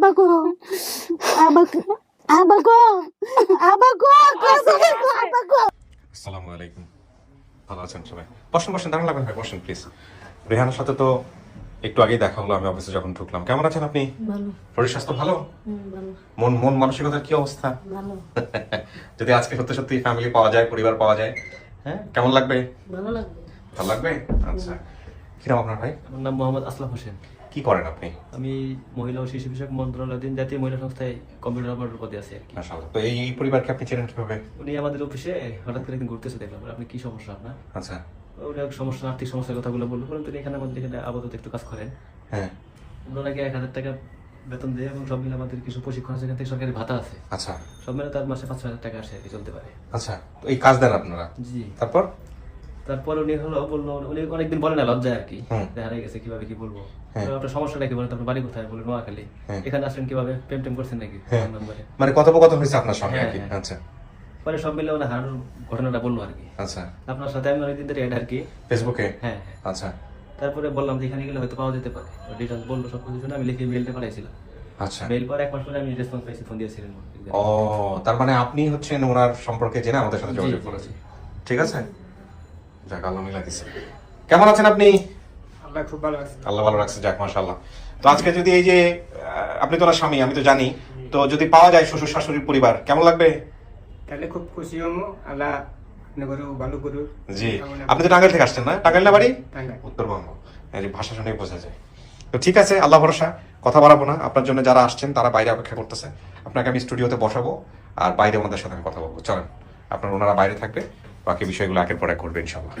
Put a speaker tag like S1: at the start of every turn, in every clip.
S1: আবাগো আবাগো আবাগো আবাগো আবাগো।
S2: আসসালামু আলাইকুম। ভালো আছেন সবাই? বসেন বসেন, দাঁড়ান লাগবেন ভাই, বসেন প্লিজ। রেহানার সাথে তো একটু আগেই দেখা হলো, আমি অফিসে যখন ঢুকলাম। কেমন আছেন আপনি?
S1: ভালো।
S2: শরীর স্বাস্থ্য ভালো?
S1: ভালো
S2: মন মন মানসিকতার কি অবস্থা?
S1: ভালো
S2: যদি আজকে সত্যি সত্যি ফ্যামিলি পাওয়া যায়, পরিবার পাওয়া যায়, হ্যাঁ কেমন লাগবে?
S1: ভালো লাগবে।
S2: ভালো লাগবে। আচ্ছা, কি নাম আপনার ভাই?
S3: আমার নাম মোহাম্মদ আসলাম হোসেন।
S2: কি করেন আপনি?
S3: আমি মহিলা ও শিশু বিষয়ক মন্ত্রণালয়াধীন জাতীয় মহিলা সংস্থায় কম্পিউটার অপারেটর পদে আছি আর কি।
S2: মাশাআল্লাহ। তো এই পরিবারকে আপনি চেনেন কিভাবে?
S3: উনি আমাদের অফিসে হঠাৎ করে একদিন ঘুরতেছে, দেখলাম। আপনি কি সমস্যা আপনার?
S2: আচ্ছা।
S3: ওটা সমস্যা, আর্থিক সমস্যার কথাগুলো বললো। বলুন তিনি এখানে আমাদের এখানে আপাতত একটু কাজ করেন।
S2: হ্যাঁ।
S3: ওনাকে 1000 টাকা বেতন দেয় এবং সব মিলে আমাদের কিছু প্রশিক্ষণ আছে, এখান থেকে সরকারি ভাতা আছে।
S2: আচ্ছা
S3: সব মিলে তার মাসে 5-6 হাজার টাকা আসে আর কি, চলতে পারে।
S2: আচ্ছা, তো এই কাজ দেন আপনারা?
S3: জি।
S2: তারপর
S3: উনি বললো, উনি অনেকদিন বলে না, লজ্জায় আর কি,
S2: হুম।
S3: হারিয়ে গেছে, কিভাবে কি বলবো।
S2: হ্যাঁ।
S3: আপনার সমস্যাটা কি বলেন, আপনার বাড়ি কোথায়? বলে নোয়াখালী।
S2: হ্যাঁ।
S3: এখানে আসলেন কিভাবে? প্রেম করছেন নাকি?
S2: হ্যাঁ,
S3: নম্বরে।
S2: মানে কথোপকথন হয়েছে আপনার সঙ্গে
S3: হ্যাঁ,
S2: আর কি?
S3: হ্যাঁ।
S2: আচ্ছা
S3: পরে সব মিলে ওনার হারানোর ঘটনাটা বললো আর কি।
S2: আচ্ছা।
S3: আপনার সাথে আমি অনেকদিন ধরে অ্যাড আর কি।
S2: ফেসবুকে?
S3: হ্যাঁ।
S2: আচ্ছা
S3: তারপরে বললাম যে এখানে গেলে হয়তো পাওয়া যেতে পারে। ডিটেলস বললো সব কিছু শুনে আমি লিখে মেলটা পাঠাইছিলাম।
S2: আচ্ছা।
S3: মেল পরে 1 মাস পরে আমি রেসপন্স পাইছি, ফোন দিয়েছিলেন।
S2: ও, তার মানে আপনি হচ্ছেন ওনার সম্পর্কে জেনে আমাদের সাথে যোগাযোগ
S3: জি,
S2: করেছেন।
S3: জি।
S2: ঠিক আছে, যাক আল্লাহ মিলা দিছে। কেমন আছেন আপনি?
S4: আল্লাহ খুব ভালো আছে।
S2: আল্লাহ ভালো রাখছে, যাক মাশাআল্লাহ। তো আজকে যদি এই যে আপনি তো ওনার স্বামী, আমি তো জানি, তো যদি পাওয়া যায় শ্বশুর শাশুড়ির পরিবার, কেমন লাগবে?
S4: তাহলে খুব খুশি হবো। আল্লাহ নগরু ভালো করুক।
S2: জি। আপনি তো টাঙ্গাইল থেকে আসছেন না? টাঙ্গাইল না বাড়ি?
S4: টাঙ্গাইল।
S2: উত্তরবঙ্গ। এই যে ভাষা শুনে বোঝা যায়। তো ঠিক আছে, আল্লাহ ভরসা, কথা বাড়াবো না। আপনার জন্য যারা আসছেন তারা বাইরে অপেক্ষা করতেছে। আপনাকে আমি স্টুডিওতে বসাবো আর বাইরে ওনাদের সাথে আমি কথা বলবো। চলেন, আপনার ওনারা বাইরে থাকবে, বাকি বিষয়গুলো একের পর এক করবে ইনশাল্লাহ।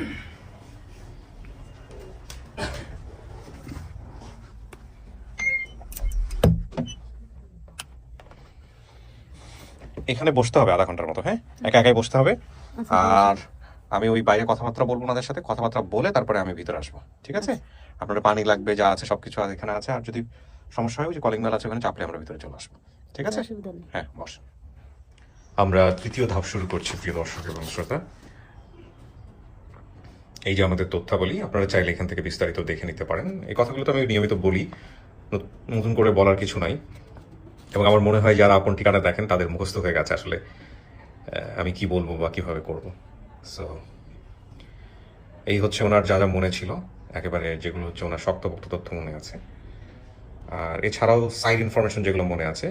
S2: এখানে বসতে হবে আধা ঘন্টার মতো, হ্যাঁ? একা একাই বসতে হবে। আর আমি ওই বাইরে কথাবার্তা বলবো ওনাদের সাথে, কথাবার্তা বলে তারপরে আমি ভিতরে আসবো, ঠিক আছে? আপনার পানি লাগবে, যা আছে সবকিছু এখানে আছে। আর যদি সমস্যা হয়, ওই যে কলিং বেল আছে ওখানে চাপলে আমরা ভিতরে চলে আসবো, ঠিক আছে?
S1: অসুবিধা নেই।
S2: হ্যাঁ, বস। আমরা তৃতীয় ধাপ শুরু করছি, প্রিয় দর্শক এবং শ্রোতা। এই যে আমাদের তথ্যাবলী, আপনারা চাইলে এখান থেকে বিস্তারিত দেখে নিতে পারেন। এই কথাগুলো তো আমি নিয়মিত বলি, নতুন করে বলার কিছু নাই। এবং আমার মনে হয় যারা আপন ঠিকানা দেখেন তাদের মুখস্থ হয়ে গেছে আসলে আমি কি বলবো বা কিভাবে করবো। সো এই হচ্ছে ওনার যা যা মনে ছিল, একেবারে যেগুলো হচ্ছে ওনার শক্তপোক্ত তথ্য মনে আছে। আর এছাড়াও সাইড ইনফরমেশন যেগুলো মনে আছে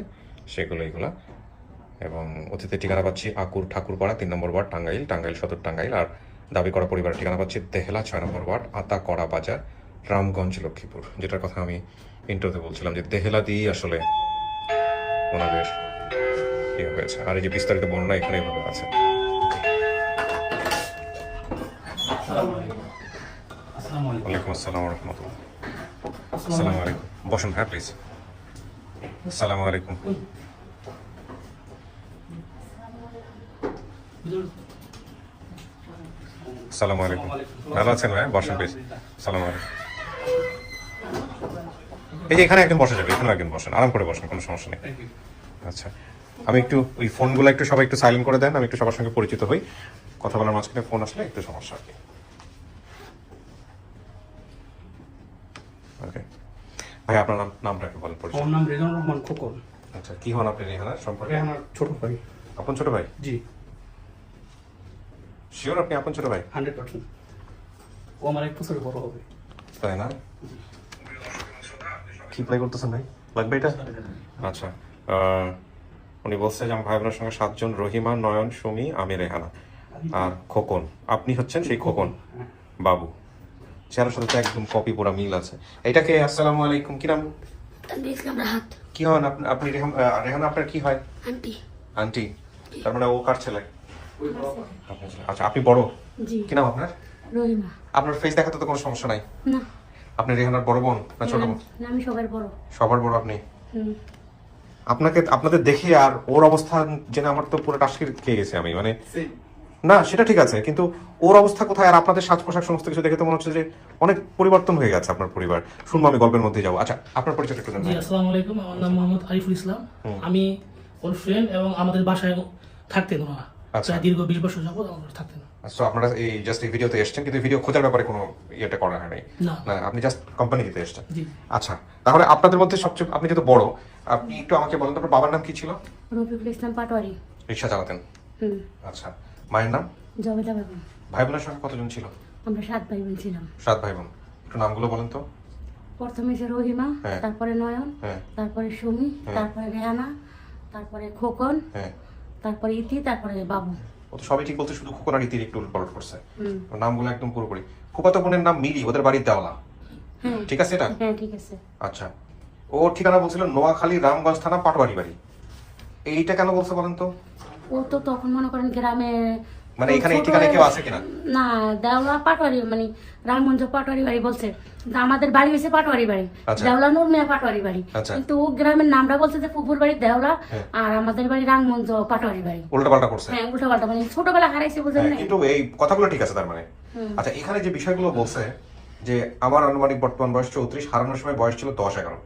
S2: সেগুলো এইগুলা। এবং অতীতের ঠিকানা পাচ্ছি আকুর ঠাকুরপাড়া 3 নম্বর ওয়ার্ড, টাঙ্গাইল সদর টাঙ্গাইল। আর দাবি করা পরিবারের ঠিকানা পাচ্ছি দেহেলা 6 নম্বর ওয়ার্ড, আতাকড়া বাজার, রামগঞ্জ, লক্ষ্মীপুর। যেটার কথা আমি ইন্টারভিউতে বলছিলাম যে দেহেলা দিয়েই আসলে ওনাদের ইয়ে হয়েছে। আর এই যে বিস্তারিত বর্ণনা এখানে এইভাবে আছে। ওয়ালাইকুম আসসালাম রহমতুল্লাহ। আসসালামু আলাইকুম। বসুন, হ্যাঁ প্লিজ। আসসালামু আলাইকুম। আসসালামু আলাইকুম। ভালো আছেন ভাই? বসুন প্লিজ। আসসালামু আলাইকুম। এই যে এখানে একজন বসে যাবে, এখানে একজন বসেন, আরাম করে বসেন, কোনো সমস্যা নেই। আচ্ছা, আমি একটু ওই ফোনগুলো একটু সবাই একটু সাইলেন্ট করে দেন, আমি একটু সবার সঙ্গে পরিচিত হই। কথা বলার মাঝখানে ফোন আসলে একটু সমস্যা আর কি। ওকে ভাই, আপনার নামটা একটু বলেন, পরিচয়।
S4: আমার নাম রেজানুর রহমান খোকন।
S2: আচ্ছা, কি হন আপনি রেহানার সম্পর্কে?
S4: আমার ছোট ভাই।
S2: আপন ছোট ভাই?
S4: জি,
S2: শিওর আপনি আপন ছোট ভাই?
S4: 100%। ও আমার 1 বছর বড় হবে।
S2: তাই না? কি প্লে করতেছেন ভাই? লাগবে এটা? আচ্ছা, উনি বলছে যে আমার ভাই বোনের সঙ্গে 7 জন, রহিমা, নয়ন, সুমি, আমি, রেহানা আর খোকন। আপনি হচ্ছেন সেই খোকন বাবু। চেহারার সাথে তো একদম কপি, পুরা মিল আছে। এটাকে আসসালামু আলাইকুম, কি নাম?
S1: ইসলাম রাহাত।
S2: কি হন আপনি? রেহানা আপনার কি হয়?
S1: আন্টি।
S2: আন্টি। তার মানে ও কার ছেলে? আপনার ছেলে। আচ্ছা, আপনি বড়?
S1: জি।
S2: কি নাম আপনার?
S1: রহিমা।
S2: আপনার ফেস দেখাতে তো কোনো সমস্যা নাই।
S1: না
S2: আপনি রেহানার বড় বোন না ছোট বোন?
S1: না, আমি সবার বড়।
S2: সবার বড় আপনি?
S1: হুম।
S2: আপনাদের দেখে আর ওর অবস্থা জেনে আমার তো পুরো টাস্কি খেয়ে গেছে আমি, মানে না সেটা ঠিক আছে, কিন্তু ওর অবস্থা কোথায়? আর আপনাদের সাজ পোশাক সমস্ত কিছু দেখে তো মনে হচ্ছে যে অনেক পরিবর্তন হয়ে গেছে আপনার পরিবার। শুনবো আমি গল্পের মধ্যে যাবো। আচ্ছা, আপনার পরিচয় একটু জানবো।
S5: জি, আসসালামু আলাইকুম। আমার নাম মোহাম্মদ আরিফুল ইসলাম। আমি ওর ফ্রেন্ড এবং আমাদের বাসায় থাকতেন ওনারা।
S2: আচ্ছা।
S5: প্রায় দীর্ঘ 20 বছর যাবত আমাদের থাকতেন।
S2: সো আপনারা এই জাস্ট এই ভিডিওতে এসেছেন, কিন্তু ভিডিও খোঁজার ব্যাপারে কোনো ইয়েটা করা হয় নাই
S5: না।
S2: না, আপনি জাস্ট কোম্পানি দিতে এসেছেন।
S5: জি।
S2: আচ্ছা, তাহলে আপনাদের মধ্যে সবচেয়ে, আপনি যেহেতু বড়, আপনি একটু আমাকে বলেন তো আপনার বাবার নাম কি ছিল?
S1: রফিকুল ইসলাম পাটোয়ারি।
S2: রিক্সা চালাতেন?
S1: হুম।
S2: আচ্ছা, মায়ের নাম?
S1: জবেদা বেগম।
S2: ভাই বোনের সংখ্যা কতজন ছিল?
S1: আমরা 7 ভাই বোন ছিলাম।
S2: 7 ভাই বোন। একটু নামগুলো বলেন তো।
S1: প্রথমে ছিল রহিমা,
S2: হ্যাঁ।
S1: তারপরে নয়ন,
S2: হ্যাঁ।
S1: তারপরে সুমি,
S2: হ্যাঁ।
S1: তারপরে রেহানা, তারপরে খোকন,
S2: হ্যাঁ,
S1: তারপরে ইতি, তারপরে বাবু।
S2: ও তো সবই ঠিক বলতে, শুধু খোকন আর ইতির একটু উল্টপালট করছে।
S1: হুম।
S2: ওর নামগুলো একদম পুরোপুরি। ফুফাতো বোনের নাম মিলি, ওদের বাড়ির দেওয়ালা,
S1: হ্যাঁ
S2: ঠিক আছে এটা?
S1: হ্যাঁ ঠিক আছে।
S2: আচ্ছা, ওর ঠিকানা বলছিল নোয়াখালী রামগঞ্জ থানা পাটবাড়ি বাড়ি। এইটা কেন বলছে বলেন তো?
S1: ও তো তখন মনে করেন গ্রামে,
S2: মানে এখানে এই
S1: ছোট
S2: ঠিকানায় কেউ আছে কিনা?
S1: না, দেওলা পাটোয়ারি মানে রামগঞ্জ পাটোয়ারি বাড়ি বলছে, কিন্তু আমাদের বাড়ি হয়েছে পাটোয়ারি বাড়ি,
S2: আচ্ছা।
S1: দেওলা নুরমিয়া পাটোয়ারি বাড়ি।
S2: আচ্ছা।
S1: কিন্তু ও গ্রামের নামটা বলছে যে পুকুর বাড়ি দেওলা,
S2: হ্যাঁ।
S1: আর আমাদের বাড়ি রামগঞ্জ পাটোয়ারি বাড়ি।
S2: উল্টাপাল্টা করছে।
S1: হ্যাঁ উল্টো পাল্টা, মানে ছোটবেলা হারাইছে বুঝেন
S2: হ্যাঁ,
S1: না।
S2: কিন্তু এই কথাগুলো ঠিক আছে তার মানে। আচ্ছা, এখানে যে বিষয়গুলো বলছে যে আমার আনুমানিক বর্তমান বয়স 34, হারানোর সময় বয়স ছিল 10-11।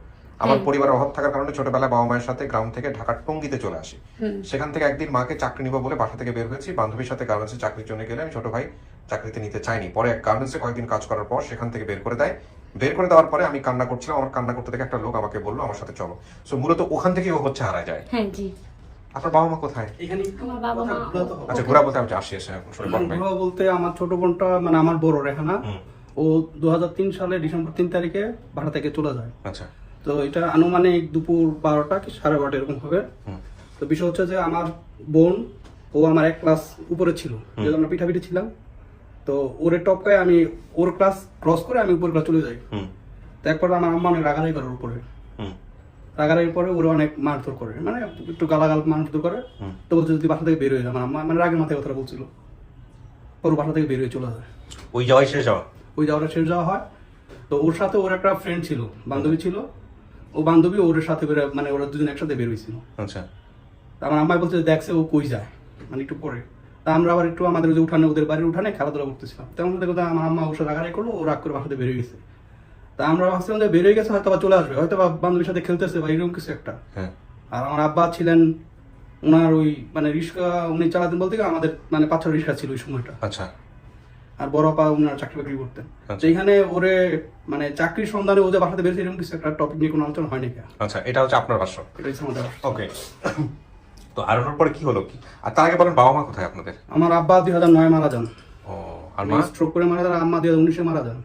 S2: আমার পরিবারের অভাব থাকার কারণে ছোটবেলায় বাবা মায়ের সাথে গ্রাম থেকে ঢাকার টঙ্গীতে চলে আসি। সেখান থেকে একদিন মাকে চাকরি নিব বলে বাসা থেকে বের হয়েছি। বান্ধবীর সাথে গার্মেন্টসে চাকরির জন্য গেলে আমি ছোট ভাই চাকরিতে নিতে চাইনি। পরে এক গার্মেন্টসে কয়েকদিন কাজ করার পর সেখান থেকে বের করে দেয়। বের করে দেওয়ার পরে আমি কান্না করছিলাম, আমার কান্না করতে দেখে একটা লোক আমাকে বললো আমার সাথে চলো। সো মূলত ওখান থেকে ও হচ্ছে হারায় যায়।
S1: হ্যাঁ জি।
S2: আপনার বাবা মা কোথায়?
S3: এখানে একটু
S1: আমার বাবা মা-
S3: কথা ঘোরাতে হবে।
S2: আচ্ছা, ঘোরা বলতে আমি আসি এসে এখন শুনে বলবেন।
S4: ঘোরা বলতে আমার ছোট বোনটা মানে আমার বড় রেহানা, ও 2003 সালে ডিসেম্বর 3 তারিখে বাসা থেকে চলে যায়।
S2: আচ্ছা।
S4: তো এটা আনুমানিক দুপুর 12টা কি 12:30 এরকম হবে। তো বিষয় হচ্ছে যে আমার বোন, ও আমার এক ক্লাস উপরে ছিল, যেহেতু আমরা পিঠাপিঠি ছিলাম। তো ওরে টপকায় আমি ওর ক্লাস ক্রস করে আমি উপর ক্লাস চলে যাই। তো একবার আমার আম্মা অনেক রাগারাগি করে ওর উপরে, রাগারাগির পরে ওরা অনেক মারধর করে, মানে একটু গালাগাল মারধর করে। তো বলছে যদি বাসা থেকে বের হয়ে যায়, আমার আম্মা মানে রাগের মাথায় কথাটা বলছিল, ওর বাসা থেকে বের হয়ে চলে যায়।
S2: ওই যাওয়াই শেষ যাওয়া?
S4: ওই যাওয়াটা শেষ যাওয়া হয়। তো ওর সাথে ওর একটা ফ্রেন্ড ছিল, বান্ধবী ছিল। ও বান্ধবী ওর সাথে করে মানে ওরা দুজন একসাথে বের হয়েছিল।
S2: আচ্ছা।
S4: তা আমার আম্মাই বলছে দেখছে ও কই যায়, মানে একটু পরে। তা আমরা আবার একটু আমাদের যে উঠানে, ওদের বাড়ির উঠানে খেলাধুলা করতেছিলাম। তেমন দেখো আমার আম্মা ওর সাথে রাগারাগি করলো, ও রাগ করে বাসাতে বেরিয়ে গেছে। তা আমরা ভাবছিলাম যে বেরিয়ে গেছে, হয়তো বা চলে আসবে, হয়তো বা বান্ধবীর সাথে খেলতেছে বা এরকম কিছু একটা।
S2: হ্যাঁ।
S4: আর আমার আব্বা ছিলেন, ওনার ওই মানে রিক্সা উনি চালাতেন বলতে গেলে আমাদের মানে 5-6 রিক্সা ছিল ওই সময়টা।
S2: আচ্ছা।
S4: আর বড় আপা ওনার চাকরি বাকরি করতেন।
S2: আচ্ছা।
S4: যেখানে ওরে মানে চাকরির সন্ধানে ও যে বাসাতে বেরিয়েছে, এরকম কিছু একটা টপিক নিয়ে কোনো আলোচনা হয়নি।
S2: আচ্ছা, এটা হচ্ছে আপনার ভাষ্য।
S4: এটা হচ্ছে আমাদের ভাষ্য।
S2: ওকে। তো হারানোর পরে কি হলো কি? আর তার আগে বলেন বাবা মা কোথায় আপনাদের?
S4: আমার আব্বা 2009 মারা যান,
S2: ও, আর মা?
S4: স্ট্রোক করে মারা যান। আর আম্মা 2019 মারা যান।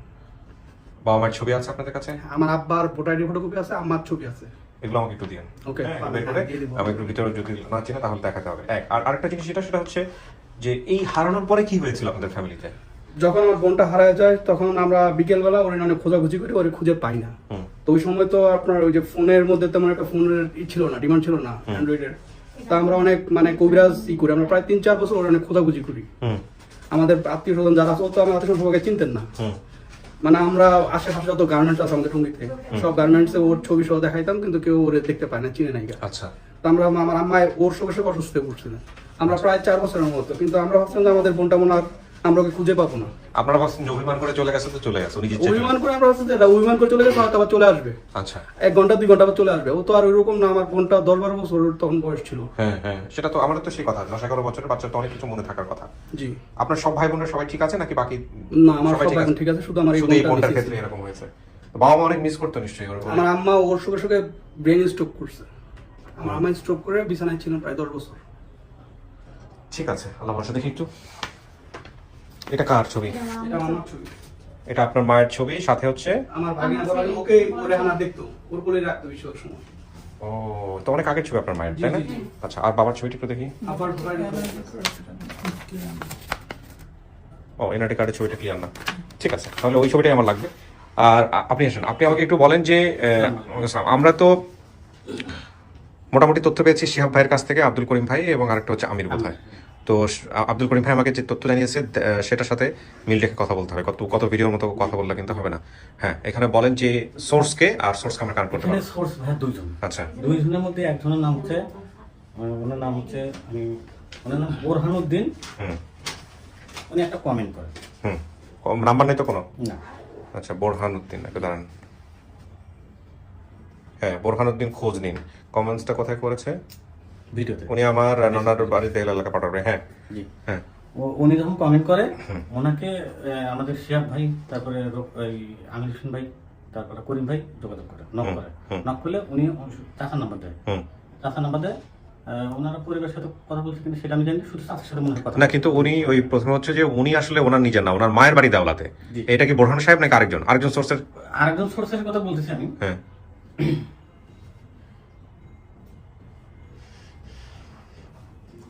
S2: বাবা মায়ের ছবি আছে আপনাদের কাছে?
S4: আমার আব্বার ভোটার আইডি ফটোকপি আছে, আম্মার ছবি আছে।
S2: এগুলো আমাকে একটু দিন।
S4: Okay,
S2: হ্যাঁ,
S4: পাবেন,
S2: বের করে
S4: দিয়ে দিব।
S2: আমি একটু ভিতরে যদি না চিনি তাহলে দেখাতে হবে। আর আরেকটা জিনিস সেটা হচ্ছে যে এই হারানোর পরে কি হয়েছিল আপনাদের ফ্যামিলিতে?
S4: যখন আমার বোনটা হারায় যায়, তখন আমরা বিকেলবেলা ওরে অনেক খোঁজাখুঁজি করি, ওরে খুঁজে পাই না। তো ওই সময় তো আপনার ওই যে ফোনের মধ্যে তেমন একটা ফোনের ছিল না, ডিমান্ড ছিল না অ্যান্ড্রয়েডের। তা আমরা অনেক মানে কবিরাজ করি, আমরা প্রায় 3-4 বছর ওরে অনেক খোঁজাখুঁজি করি। আমাদের আত্মীয় স্বজন যারা আছে, ও তো আমার আত্মীয় সবাইকে চিনতেন না। মানে আমরা আশেপাশে যত গার্মেন্টস আছে আমাদের টঙ্গীতে, সব গার্মেন্টসে ওর ছবি সহ দেখাইতাম, কিন্তু কেউ ওরে দেখতে পায় না, চিনে নাই।
S2: আচ্ছা।
S4: তো আমরা আমার আম্মায় ওর সঙ্গে সঙ্গে অসুস্থ হয়ে পড়ছিলেন, আমরা প্রায় 4 বছরের মতো। কিন্তু আমরা ভাবছিলাম যে আমাদের বোনটা মনে হয় আমরা ওকে খুঁজে পাবো না।
S2: আপনারা ভাবছেন যে অভিমান করে চলে গেছে, তো চলে গেছে উনি জিতছে।
S4: অভিমান করে আমরা ভাবছি যে এটা অভিমান করে চলে গেছে, হয়তো আবার চলে আসবে।
S2: আচ্ছা।
S4: 1 ঘন্টা 2 ঘন্টা আবার চলে আসবে। ও তো আর ওইরকম না, আমার বোনটা 10-12 বছর ওর তখন বয়স ছিল।
S2: হ্যাঁ হ্যাঁ, সেটা তো আমাদের তো সেই কথা, 10-11 বছরের বাচ্চা তো অনেক কিছু মনে থাকার কথা।
S4: জি।
S2: আপনার সব ভাই বোনের সবাই ঠিক আছে নাকি বাকি?
S4: না, আমার সব এখন ঠিক আছে, শুধু আমার এই
S2: শুধু এই
S4: বোনটার
S2: বোনটার
S4: বেশি
S2: ক্ষেত্রে
S4: ছিল।
S2: এরকম হয়েছে। বাবা মা অনেক মিস করতো নিশ্চয়ই ওর।
S4: আমার আম্মা ওর সঙ্গে সঙ্গে ব্রেন স্ট্রোক করছে। আমার আম্মা স্ট্রোক করে বিছানায় ছিলেন প্রায় 10 বছর।
S2: ঠিক আছে, আল্লাহ ভরসা। দেখি একটু, এটা কার ছবি?
S4: এটা আমার ছবি।
S2: এটা আপনার মায়ের ছবি, সাথে হচ্ছে
S4: আমার ভাগিনা সবাই ওকে ওরে হানা দেখতো, ওর কোলে রাখতো বেশিরভাগ সময়।
S2: ও, তো অনেক আগের ছবি আপনার মায়ের, তাই না?
S4: জি, জি।
S2: আচ্ছা, আর বাবার ছবিটা একটু দেখি।
S4: আবার ঘোরায়
S2: ও, এনআইডি কার্ডের ছবিটা ক্লিয়ার না। ঠিক আছে, তাহলে ওই ছবিটাই আমার লাগবে। আর আপনি আসুন, আপনি আমাকে একটু বলেন যে আমরা তো মোটামুটি তথ্য পেয়েছি শিহাব ভাইয়ের কাছ থেকে, আব্দুল করিম ভাই এবং আরেকটা হচ্ছে আমির বোধহয়। তো আব্দুল করিম ভাই আমাকে যে তথ্য জানিয়েছে সেটার সাথে মিল রেখে কথা বলতে হবে। কত ভিডিওর মতো কথা বললে কিন্তু হবে না। হ্যাঁ, এখানে বলেন যে সোর্সকে আর সোর্সকে আমরা কানেক্ট করতে
S3: এখানে
S2: পারবো।
S3: সোর্স ভাই দুইজন।
S2: আচ্ছা।
S3: দুইজনের মধ্যে একজনের নাম হচ্ছে ওনার নাম হচ্ছে ওনার নাম বোরহানুদ্দিন। উনি একটা কমেন্ট করেন।
S2: নাম্বার নেই তো কোনো?
S3: না।
S2: আচ্ছা, বোরহানুদ্দিন, একটু দাঁড়ান। হ্যাঁ, বোরহানুদ্দিন খোঁজ নিন। কমেন্টসটা কোথায় করেছে?
S3: ভিডিওতে।
S2: উনি আমার ননার বাড়িতে এলাকা পাঠাবে। হ্যাঁ
S3: জি।
S2: হ্যাঁ,
S3: উনি যখন কমেন্ট করে ওনাকে আমাদের শিয়াব ভাই, তারপরে এই আমির হোসেন ভাই, তারপরে করিম ভাই যোগাযোগ করে, নক করে। নক করলে উনি চাচার নাম্বার দেয়, চাচার নাম্বার দেয়। ওনারা পরিবারের সাথে কথা বলছে কিন্তু সেটা আমি জানি না, শুধু চাচার সাথে মনে হয় কথা
S2: না, কিন্তু উনি ওই প্রথমে হচ্ছে যে উনি আসলে ওনার নিজের না, ওনার মায়ের বাড়ি দেওলাতে।
S3: জি।
S2: এটা কি বোরহান সাহেব নাকি আরেকজন সোর্সের?
S3: আরেকজন সোর্সের কথা বলতেছি আমি।
S2: হ্যাঁ,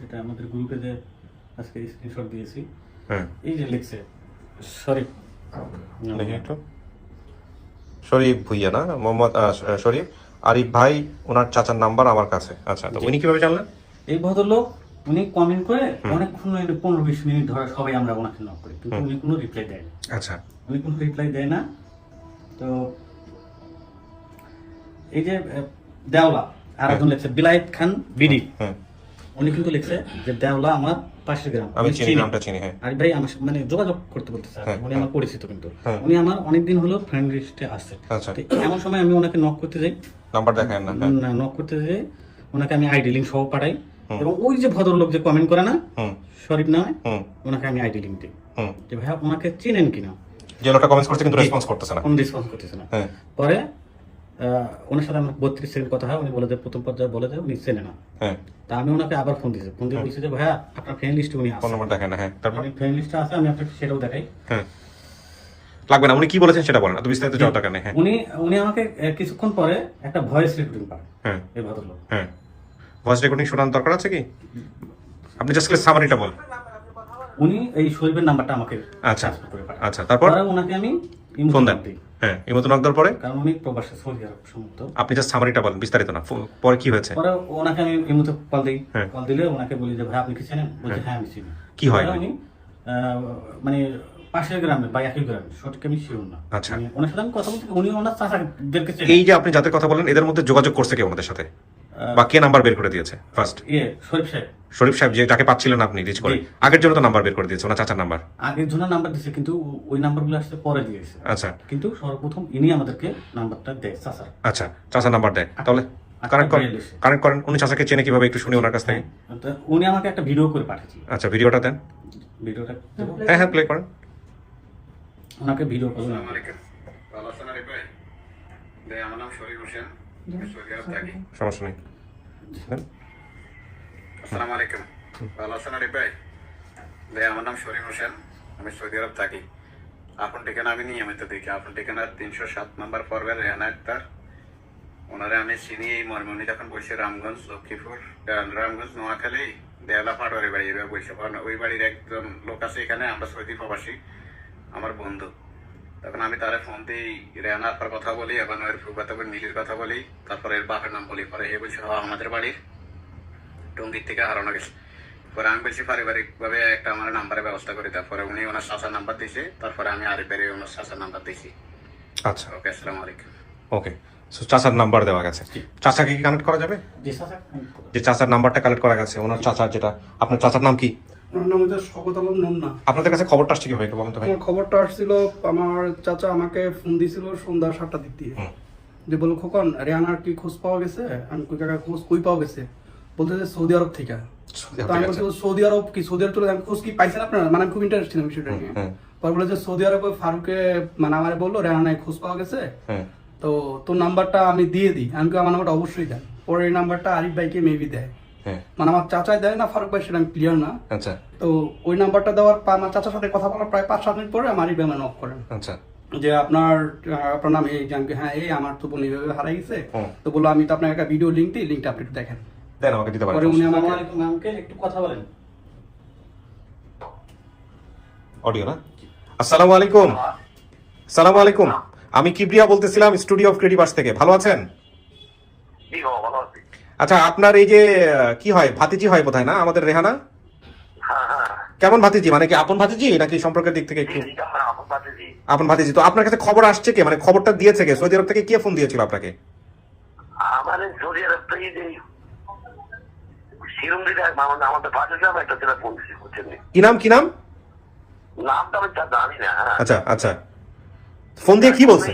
S3: এটা আমাদের গ্রুপে যে আজকে স্ক্রিনশট দিয়েছি,
S2: হ্যাঁ,
S3: এই যে লিখছে শরীফ,
S2: দেখি একটু। শরীফ ভুইয়া না, মোহাম্মদ শরীফ আরিফ ভাই, ওনার চাচার নাম্বার আমার কাছে। আচ্ছা, তো উনি কিভাবে জানলেন?
S3: এই ভদ্রলোক উনি কমেন্ট করে অনেকক্ষণ 15-20 মিনিট ধরে সবাই আমরা ওনাকে নক করি, কিন্তু উনি কোনো রিপ্লাই দেয় না।
S2: আচ্ছা,
S3: উনি কোনো রিপ্লাই দেয় না। তো এই যে দেওলা, আর একজন লিখছে বিলায়েত খান বিডি,
S2: হ্যাঁ,
S3: উনি কিন্তু লিখছে যে দেওলা আমার পাশের গ্রাম,
S2: আমি চিনি, নামটা চিনি। হ্যাঁ,
S3: আরিফ ভাই আমার সাথে মানে যোগাযোগ করতে বলতেছে,
S2: হ্যাঁ,
S3: উনি আমার পরিচিত, কিন্তু
S2: হ্যাঁ।
S3: উনি আমার অনেকদিন হলো ফ্রেন্ড লিস্টে আছে।
S2: আচ্ছা,
S3: তো এমন সময় আমি ওনাকে নক করতে যাই,
S2: নাম্বার দেখায় না? হ্যাঁ,
S3: নক করতে যাই ওনাকে আমি আইডি লিঙ্ক সহ পাঠাই, এবং ওই যে ভদ্রলোক যে কমেন্ট করে না
S2: হুম,
S3: শরীফ নামে,
S2: হুম,
S3: ওনাকে আমি আইডি লিঙ্ক দিই
S2: হুম।
S3: যে ভাইয়া ওনাকে চিনেন কিনা।
S2: যে লোকটা কমেন্টস করছে কিন্তু রেসপন্স করতেছে না।
S3: কোনো রেসপন্স করতেছে না।
S2: হ্যাঁ,
S3: পরে ওনার সাথে আমার 32 সেকেন্ড কথা হয়, উনি বলে যে প্রথম পর্যায়ে বলে যে উনি চেনে না।
S2: হ্যাঁ,
S3: তা আমি ওনাকে আবার ফোন দিয়েছি, ফোন দিয়ে বলছি যে ভাইয়া আপনার ফ্রেন্ড লিস্টে উনি
S2: ফোন
S3: আছে,
S2: নাম্বার দেখায় না। হ্যাঁ, তারপর?
S3: উনি ফ্রেন্ড লিস্টে আছে, আমি আপনাকে সেটাও দেখাই।
S2: হ্যাঁ, লাগবে না, উনি কি বলেছেন সেটা বলেন, এত বিস্তারিত যাওয়ার দরকার নেই। হ্যাঁ,
S3: উনি আমাকে কিছুক্ষণ পরে একটা ভয়েস রেকর্ডিং পায়,
S2: হ্যাঁ,
S3: এই ভদ্রলোক।
S2: হ্যাঁ। ভয়েস রেকর্ডিং শোনার দরকার আছে কি? আপনি জাস্ট সামারিটা বল।
S3: উনি এই শরীফের নাম্বারটা আমাকে
S2: আচ্ছা,
S3: transfer করে পাঠায়।
S2: আচ্ছা, তারপর?
S3: পরে ওনাকে আমি
S2: ফোন দেন।
S3: দিই,
S2: হ্যাঁ, এই মতো নক দেওয়ার পরে
S3: কারণ উনি প্রবাসে সৌদি আরব সম্মত।
S2: আপনি জাস্ট সামারিটা বলেন, বিস্তারিত না। পরে কি হয়েছে?
S3: পরে ওনাকে আমি এই মতো কল দিই,
S2: হ্যাঁ।
S3: কল দিলে ওনাকে বলি যে ভাই আপনি কি চেনেন? বলছে হ্যাঁ আমি চিনি।
S2: কি হয়?
S3: পরে উনি মানে পাশের গ্রামে বা একই গ্রামে, সঠিক আমি শিওর না।
S2: আচ্ছা।
S3: ওনার সাথে আমি কথা বলছি, উনি ওনার চাচাদেরকে চেনেন।
S2: এই যে আপনি যাদের কথা বলেন এদের মধ্যে যোগাযোগ করছে কে ওনাদের সাথে, বা কে নাম্বার বের করে দিয়েছে ফার্স্ট?
S3: শরীফ সাহেব
S2: শরীফ সাহেব, যে যাকে পাচ্ছিলেন আপনি রিচ করে,
S3: জি।
S2: আগের জন্য তো নাম্বার বের করে দিয়েছে, ওনার চাচার নাম্বার।
S3: আগের জন্য নাম্বার দিয়েছে, কিন্তু ওই নাম্বারগুলো আসতে পরে দিয়েছে।
S2: আচ্ছা,
S3: কিন্তু সর্বপ্রথম ইনি আমাদেরকে নাম্বারটা দেয়, চাচার।
S2: আচ্ছা, চাচার নাম্বার দেয়, তাহলে কানেক্ট করেন। কানেক্ট করেন, উনি চাচাকে চেনে কিভাবে একটু শুনি ওনার কাছ থেকে।
S3: তো উনি আমাকে একটা ভিডিও করে পাঠিয়েছে,
S2: আচ্ছা, ভিডিওটা দেন।
S3: ভিডিওটা দেবো?
S2: হ্যাঁ, হ্যাঁ, প্লে করেন।
S3: ওনাকে ভিডিও করে
S6: আসসালামু আলাইকুম। ভালো আছেন আরিফ ভাই? আমার নাম শরীফ হোসেন, আমি সৌদি আরব থাকি।
S2: সমস্যা নেই, দেন।
S6: আসসালামু আলাইকুম। ভালো আছেন আরিফ ভাই? আমার নাম শরীফ হোসেন, আমি সৌদি আরব থাকি। আপন ঠিকানা আমি নিয়মিত দেখি, আপন ঠিকানা 307 নম্বর পর্বের রেহানা আক্তার। ওনারে আমি চিনি এই মর্মে, উনি যখন বলছে রামগঞ্জ, লক্ষ্মীপুর, রামগঞ্জ, নোয়াখালী, দেওলা পাটোয়ারি বাড়ি, এবার বলছে। কারণ ওই বাড়ির একজন লোক আছে এখানে, আমরা সৌদি প্রবাসী, আমার বন্ধু। তখন আমি তারে ফোন দিই, রেহানা আপার কথা বলি, এবং ওর ফুফাতো বোন মিলির কথা বলি, তারপরে এর বাপের নাম বলি। পরে এ বলছে আমাদের বাড়ির টঙ্গির থেকে হারানো গেছে। পরে আমি বলছি পারিবারিক ভাবে একটা আমার নাম্বারের ব্যবস্থা করি। তারপরে উনি ওনার চাচার নাম্বার দিয়েছে, তারপরে আমি আরিফ ভাইয়ের ওনার চাচার নাম্বার দিয়েছি।
S2: আচ্ছা,
S6: ওকে, আসসালামু আলাইকুম।
S2: ওকে। সো চাচার নাম্বার দেওয়া গেছে, চাচাকে কি কানেক্ট করা যাবে?
S3: জি চাচা।
S2: যে চাচার নাম্বারটা কালেক্ট করা গেছে, ওনার চাচার, যেটা আপনার চাচার নাম কি?
S4: আমার নাম হচ্ছে শওকত আলম নন্না।
S2: আপনাদের কাছে খবরটা আসছে কিভাবে একটু বলুন তো ভাই।
S4: আমার খবরটা আসছিল, আমার চাচা আমাকে ফোন দিয়েছিল সন্ধ্যা 7টার দিক দিয়ে, যে বলো খোকন রেহানার কি খোঁজ পাওয়া গেছে? আমি কই কাকা খোঁজ কই পাওয়া গেছে? বলতে যে সৌদি আরব থেকে। তো আমি বলছি সৌদি আরব কি? সৌদি আরব চলে আমি খোঁজ কি পাইছেন আপনারা? মানে আমি খুব ইন্টারেস্ট ছিলাম বিষয়টা নিয়ে। পরে বলে যে সৌদি আরবে ফারুকে মানে আমার বললো রেহানায় খোঁজ পাওয়া গেছে, তো তোর নাম্বারটা আমি দিয়ে দিই। আমি আমার নাম্বারটা অবশ্যই দেন। পরে এই নাম্বারটা আরিফ ভাইকে মেবি দেয়, মানে আমার চাচাই দেয় না ফারুক ভাই, সেটা আমি ক্লিয়ার না।
S2: আচ্ছা,
S4: তো ওই নাম্বারটা দেওয়ার পর আমার চাচার সাথে কথা বলার প্রায় 5-7 মিনিট পরে আমার আরিফ ভাই নক করেন।
S2: আচ্ছা,
S4: যে আপনার নাম এই, জানকে হ্যাঁ এই আমার তো বোন এইভাবে হারাই গেছে। তো বললো আমি তো আপনাকে একটা ভিডিও লিঙ্ক দিই, লিঙ্কটা আপনি একটু দেখেন।
S2: দেন আমাকে দিতে পারেন।
S4: পরে উনি আমাকে
S3: আমাকে একটু কথা বলেন।
S2: অডিও না? আসসালামু আলাইকুম। আসসালামু আলাইকুম, আমি কিবরিয়া বলতেছিলাম স্টুডিও অফ ক্রিয়েটিভ আর্টস থেকে। ভালো আছেন? আচ্ছা, আপনার এই যে কি হয়, ভাতিজি হয় বোধহয় না আমাদের রেহানা? কেমন ভাতিজি, মানে কি আপন ভাতিজি নাকি সম্পর্কের দিক থেকে একটু? আপন ভাতিজি। তো আপনার কাছে খবর আসছে কে, মানে খবরটা দিয়েছে কে? সৌদি আরব থেকে কে ফোন দিয়েছিল আপনাকে?
S7: আমাদের সৌদি আরব থেকে যে শিরুম দিদা আমাদের পাশে গ্রামে একটা ছেলে ফোন দিচ্ছে, বুঝছেন?
S2: কি নাম, কি নাম?
S7: নামটা আমি তা জানি না।
S2: আচ্ছা, আচ্ছা, ফোন দিয়ে কি বলছে?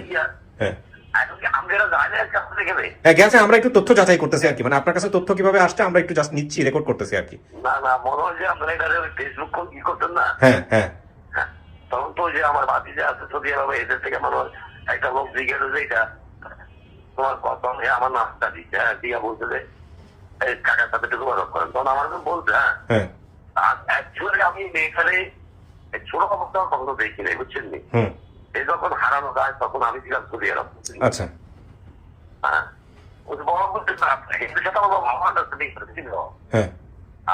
S2: হ্যাঁ,
S7: এখন কি আমরা জানি না কাছে গেলে?
S2: হ্যাঁ গেছে, আমরা একটু তথ্য যাচাই করতেছি আর কি, মানে আপনার কাছে তথ্য কিভাবে আসছে আমরা একটু জাস্ট নিচ্ছি, রেকর্ড করতেছি আর কি।
S7: না মনে হয় যে আপনারা এটা ফেসবুক কি করতেন না?
S2: হ্যাঁ হ্যাঁ
S7: হ্যাঁ, তখন তো যে আমার বাতি যে আছে সৌদি আরবে এদের থেকে মনে হয় একটা লোক জিজ্ঞেস যে এটা তোমার কত, আমার নাস্তা দিচ্ছে, হ্যাঁ দিয়া বলছে যে এই কাকার সাথে একটু যোগাযোগ করেন। তখন আমার তো বলছে হ্যাঁ
S2: হ্যাঁ
S7: অ্যাকচুয়ালি আমি এখানে ছোট অবস্থা কখনো দেখি নাই, বুঝছেন নি?
S2: হুম
S7: এই যখন হারানো যায় তখন আমি ছিলাম সৌদি আরব।
S2: আচ্ছা
S7: হ্যাঁ, ওই যে বড় বলতে এদের সাথে আমার বাবা আন্ডারস্ট্যান্ডিং ছিল।
S2: হ্যাঁ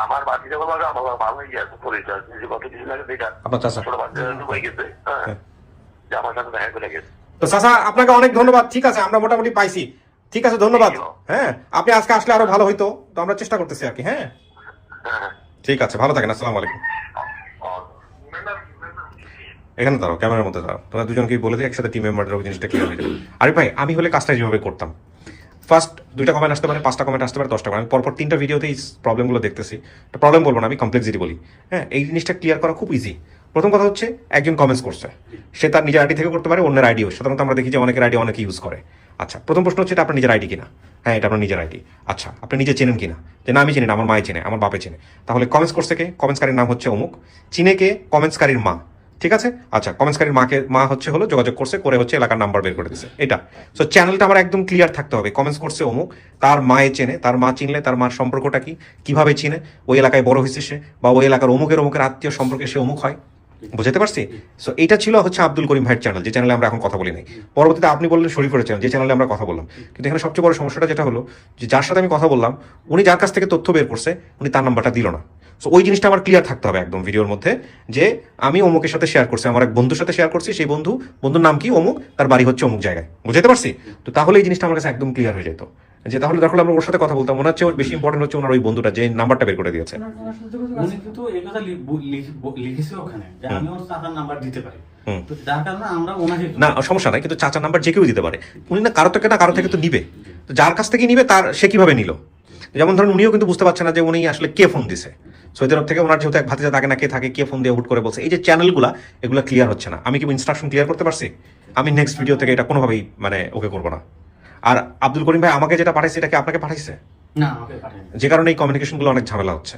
S7: আমার বাকি যখন আমার ভালো হয়ে গেছে পরিচয়, যে গত কিছুদিন আগে দেখা
S2: আপনার চাচা।
S7: ছোট বাচ্চা ঢুকে গেছে, হ্যাঁ, যে আমার সাথে দেখা করে গেছে।
S2: তো চাচা আপনাকে অনেক ধন্যবাদ, ঠিক আছে আমরা মোটামুটি পাইছি, ঠিক আছে ধন্যবাদ। হ্যাঁ আপনি আজকে আসলে আরো ভালো হইতো, তো আমরা চেষ্টা করতেছি আর কি। হ্যাঁ
S7: হ্যাঁ
S2: ঠিক আছে, ভালো থাকেন, আসসালামু আলাইকুম। এখানে দাঁড়াও, ক্যামেরার মধ্যে দাঁড়াও, তোমরা দুজনকেই বলে দিই একসাথে টিম মেম্বারদের জিনিসটা ক্লিয়ার হয়ে যাবে। আরে ভাই আমি হলে কাজটা যেভাবে করতাম, ফার্স্ট 2টা কমেন্ট আসতে পারে, 5টা কমেন্ট আসতে পারে, 10টা কমেন্ট, আমি পরপর 3টা ভিডিওতে এই প্রবলেমগুলো দেখতেছি। প্রবলেম বলবো না, আমি কমপ্লেক্সিটি বলি। হ্যাঁ এই জিনিসটা ক্লিয়ার করা খুব ইজি। প্রথম কথা হচ্ছে একজন কমেন্টস করছে, সে তার নিজের আইডি থেকে করতে পারে, অন্যের আইডিও সাধারণত আমরা দেখি যে অনেকের আইডি অনেকে ইউজ করে। আচ্ছা প্রথম প্রশ্ন হচ্ছে এটা আপনার নিজের আইডি কিনা? হ্যাঁ এটা আপনার নিজের আইডি। আচ্ছা আপনি নিজে চেনেন কিনা? যে না আমি চিনি না, আমার মায়ে চেনে, আমার বাপে চেনে। তাহলে কমেন্টস করছে কে? কমেন্টসকারীর নাম হচ্ছে অমুক। চিনে কে? কমেন্টসকারীর মা। ঠিক আছে, আচ্ছা কমেন্টসকারীর মা হচ্ছে হলো যোগাযোগ করছে, করে হচ্ছে এলাকার নাম্বার বের করে দিচ্ছে এটা। সো চ্যানেলটা আমার একদম ক্লিয়ার থাকতে হবে, কমেন্টস করছে অমুক, তার মায়ে চেনে, তার মা চিনলে তার মার সম্পর্কটা কি, কিভাবে চিনে, ওই এলাকায় বড় হয়েছে সে, বা ওই এলাকার অমুকের আত্মীয় সম্পর্কে সে অমুক হয়। বুঝতে পারছি? সো এটা ছিল হচ্ছে আব্দুল করিম ভাইয়ের চ্যানেল, যে চ্যানেলে আমরা এখন কথা বলি নাই। পরবর্তীতে আপনি বললেন শরীফের চ্যানেল, যে চ্যানেলে আমরা কথা বললাম। কিন্তু এখানে সবচেয়ে বড় সমস্যাটা যেটা হলো যে যার সাথে আমি কথা বললাম উনি যার কাছ থেকে তথ্য বের করছে উনি তার নাম্বারটা দিল না। সো ওই জিনিসটা আমার ক্লিয়ার থাকতে হবে একদম ভিডিওর মধ্যে, যে আমি অমুকের সাথে শেয়ার করছি, আমার এক বন্ধুর সাথে শেয়ার করছি, সেই বন্ধুর নাম কি অমুক, তার বাড়ি হচ্ছে অমুক জায়গায়। বুঝতে পারছি? তো তাহলে এই জিনিসটা আমার কাছে একদম ক্লিয়ার হয়ে যেত, যে তাহলে দেখো আমরা ওর সাথে কথা বলতাম, মনে হচ্ছে ওর বেশি ইম্পর্টেন্ট হচ্ছে ওনার ওই বন্ধুটা যে নাম্বারটা বের করে দিয়েছে।
S3: উনি কিন্তু এই কথা লিখেছে ওখানে যে আমি ওর চাচার নাম্বার দিতে পারি, তো যার কারণে আমরা ওনাকে
S2: না সমস্যা নাই, কিন্তু চাচার নাম্বার যে কেউ দিতে পারে। উনি না কারো থেকে তো নিবে, তো যার কাছ থেকে নিবে তার সে কিভাবে নিল? যেমন ধরুন উনিও কিন্তু বুঝতে পারছে না যে উনি আসলে কে ফোন দিছে। সৌদি আরব থেকে ওনার যেহেতু এক ভাতিজা থাকে না, কে থাকে, কে ফোন দিয়ে হুট করে বলছে, এই যে চ্যানেলগুলো এগুলো ক্লিয়ার হচ্ছে না। আমি কি ইনস্ট্রাকশন ক্লিয়ার করতে পারছি? আমি নেক্সট ভিডিও থেকে এটা কোনোভাবেই মানে ওকে করবো না। আর আব্দুল করিম ভাই আমাকে যেটা পাঠাইছে এটা কি আপনাকে পাঠাইছে?
S3: না আমাকে পাঠায়নি।
S2: যে কারণে এই কমিউনিকেশনগুলো অনেক ঝামেলা হচ্ছে।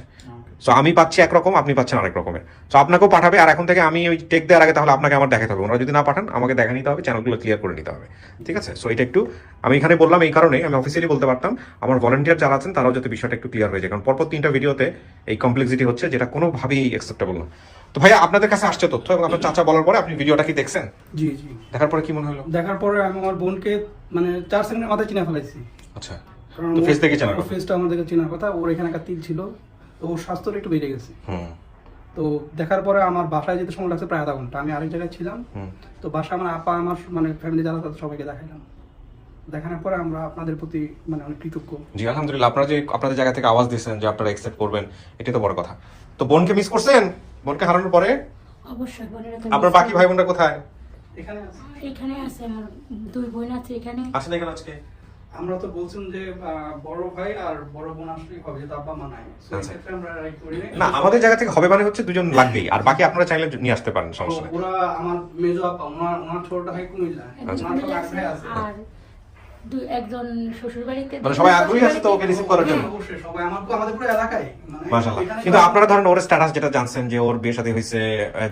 S2: সো আমি পাচ্ছি একরকম, আপনি পাচ্ছেন আরেক রকমের। সো আপনাকেও পাঠাবে, আর এখন থেকে আমি ওই টেক দেওয়ার আগে তাহলে আপনাকে আমার দেখাতে হবে। ওরা যদি না পাঠান আমাকে দেখা নিতে হবে, চ্যানেলগুলো ক্লিয়ার করে নিতে হবে। ঠিক আছে? সো এটা একটু আমি এখানে বললাম এই কারণে, আমি অফিসিয়ালি বলতে পারতাম আমার ভলান্টিয়ার যারা আছেন তারাও যাতে বিষয়টা একটু ক্লিয়ার হয়ে যায়, কারণ পরপর 3টা ভিডিওতে এই কমপ্লেক্সিটি হচ্ছে, যেটা কোনোভাবেই অ্যাকসেপ্টেবল না। তো ভাইয়া আপনাদের কাছে আসছে তথ্য এবং আপনার চাচা বলার পরে আপনি ভিডিওটা কি দেখছেন?
S4: জি জি,
S2: দেখার পরে কি মনে হলো?
S4: দেখার পরে আমি আমার বোনকে মানে 4 সেকেন্ডের মাথায় চিনে ফেলাইছি।
S2: আচ্ছা
S4: কারণ
S2: তো ফেস দেখে চেনার কথা।
S4: ফেসটা আমাদেরকে চেনার কথা, ওর এখানে একটা তিল ছিল, তো ওর স্বাস্থ্যটা একটু বেড়ে গেছে। তো দেখার পরে আমার বাসায় যেতে সময় লাগছে প্রায় আধা ঘন্টা, আমি আরেক জায়গায় ছিলাম। তো বাসায় আমার আপা, আমার মানে ফ্যামিলি যারা তাদের সবাইকে দেখাইলাম। দেখানোর পরে আমরা আপনাদের প্রতি মানে অনেক কৃতজ্ঞ।
S2: জি আলহামদুলিল্লাহ, আপনারা যে আপনাদের জায়গা থেকে আওয়াজ দিয়েছেন যে আপনারা অ্যাকসেপ্ট করবেন, এটাই তো বড় কথা। তো বোনকে মিস করছেন? বোনকে হারানোর পরে
S1: অবশ্যই বোনেরা তো
S2: আপনার বাকি ভাই বোনরা কোথায়?
S4: এখানে আছে।
S1: এখানে আছে, আমার 2 বোন আছে এখানে।
S2: আসেন এখানে আজকে।
S4: আমরা তো বলছেন যে বড় ভাই আর বড় বোন আসলেই হবে, যেহেতু আব্বা মা নাই। So,
S2: আচ্ছা।
S4: এক্ষেত্রে আমরা রাইট করি নাই।
S2: না আমাদের জায়গা থেকে হবে মানে হচ্ছে 2জন লাগবেই, আর বাকি আপনারা চাইলে নিয়ে আসতে পারেন, সমস্যা নেই।
S4: ওরা আমার মেজো আপা, ওনার ছোটটা ভাই কুমিল্লা,
S1: একজন
S4: ওনার
S1: মিলে
S4: ছোট
S1: আছে,
S4: ভাই আছে।
S1: আর একজন শ্বশুর বাড়িতে।
S2: মানে সবাই আগ্রহী আছে তো ওকে রিসিভ করার জন্য।
S4: অবশ্যই সবাই আমাদের পুরো এলাকায় মানে
S2: মাশাআল্লাহ।
S4: এখানে
S2: কিন্তু আপনারা ধরেন ওর স্ট্যাটাস যেটা জানছেন যে ওর বিয়ে শাদী হয়েছে,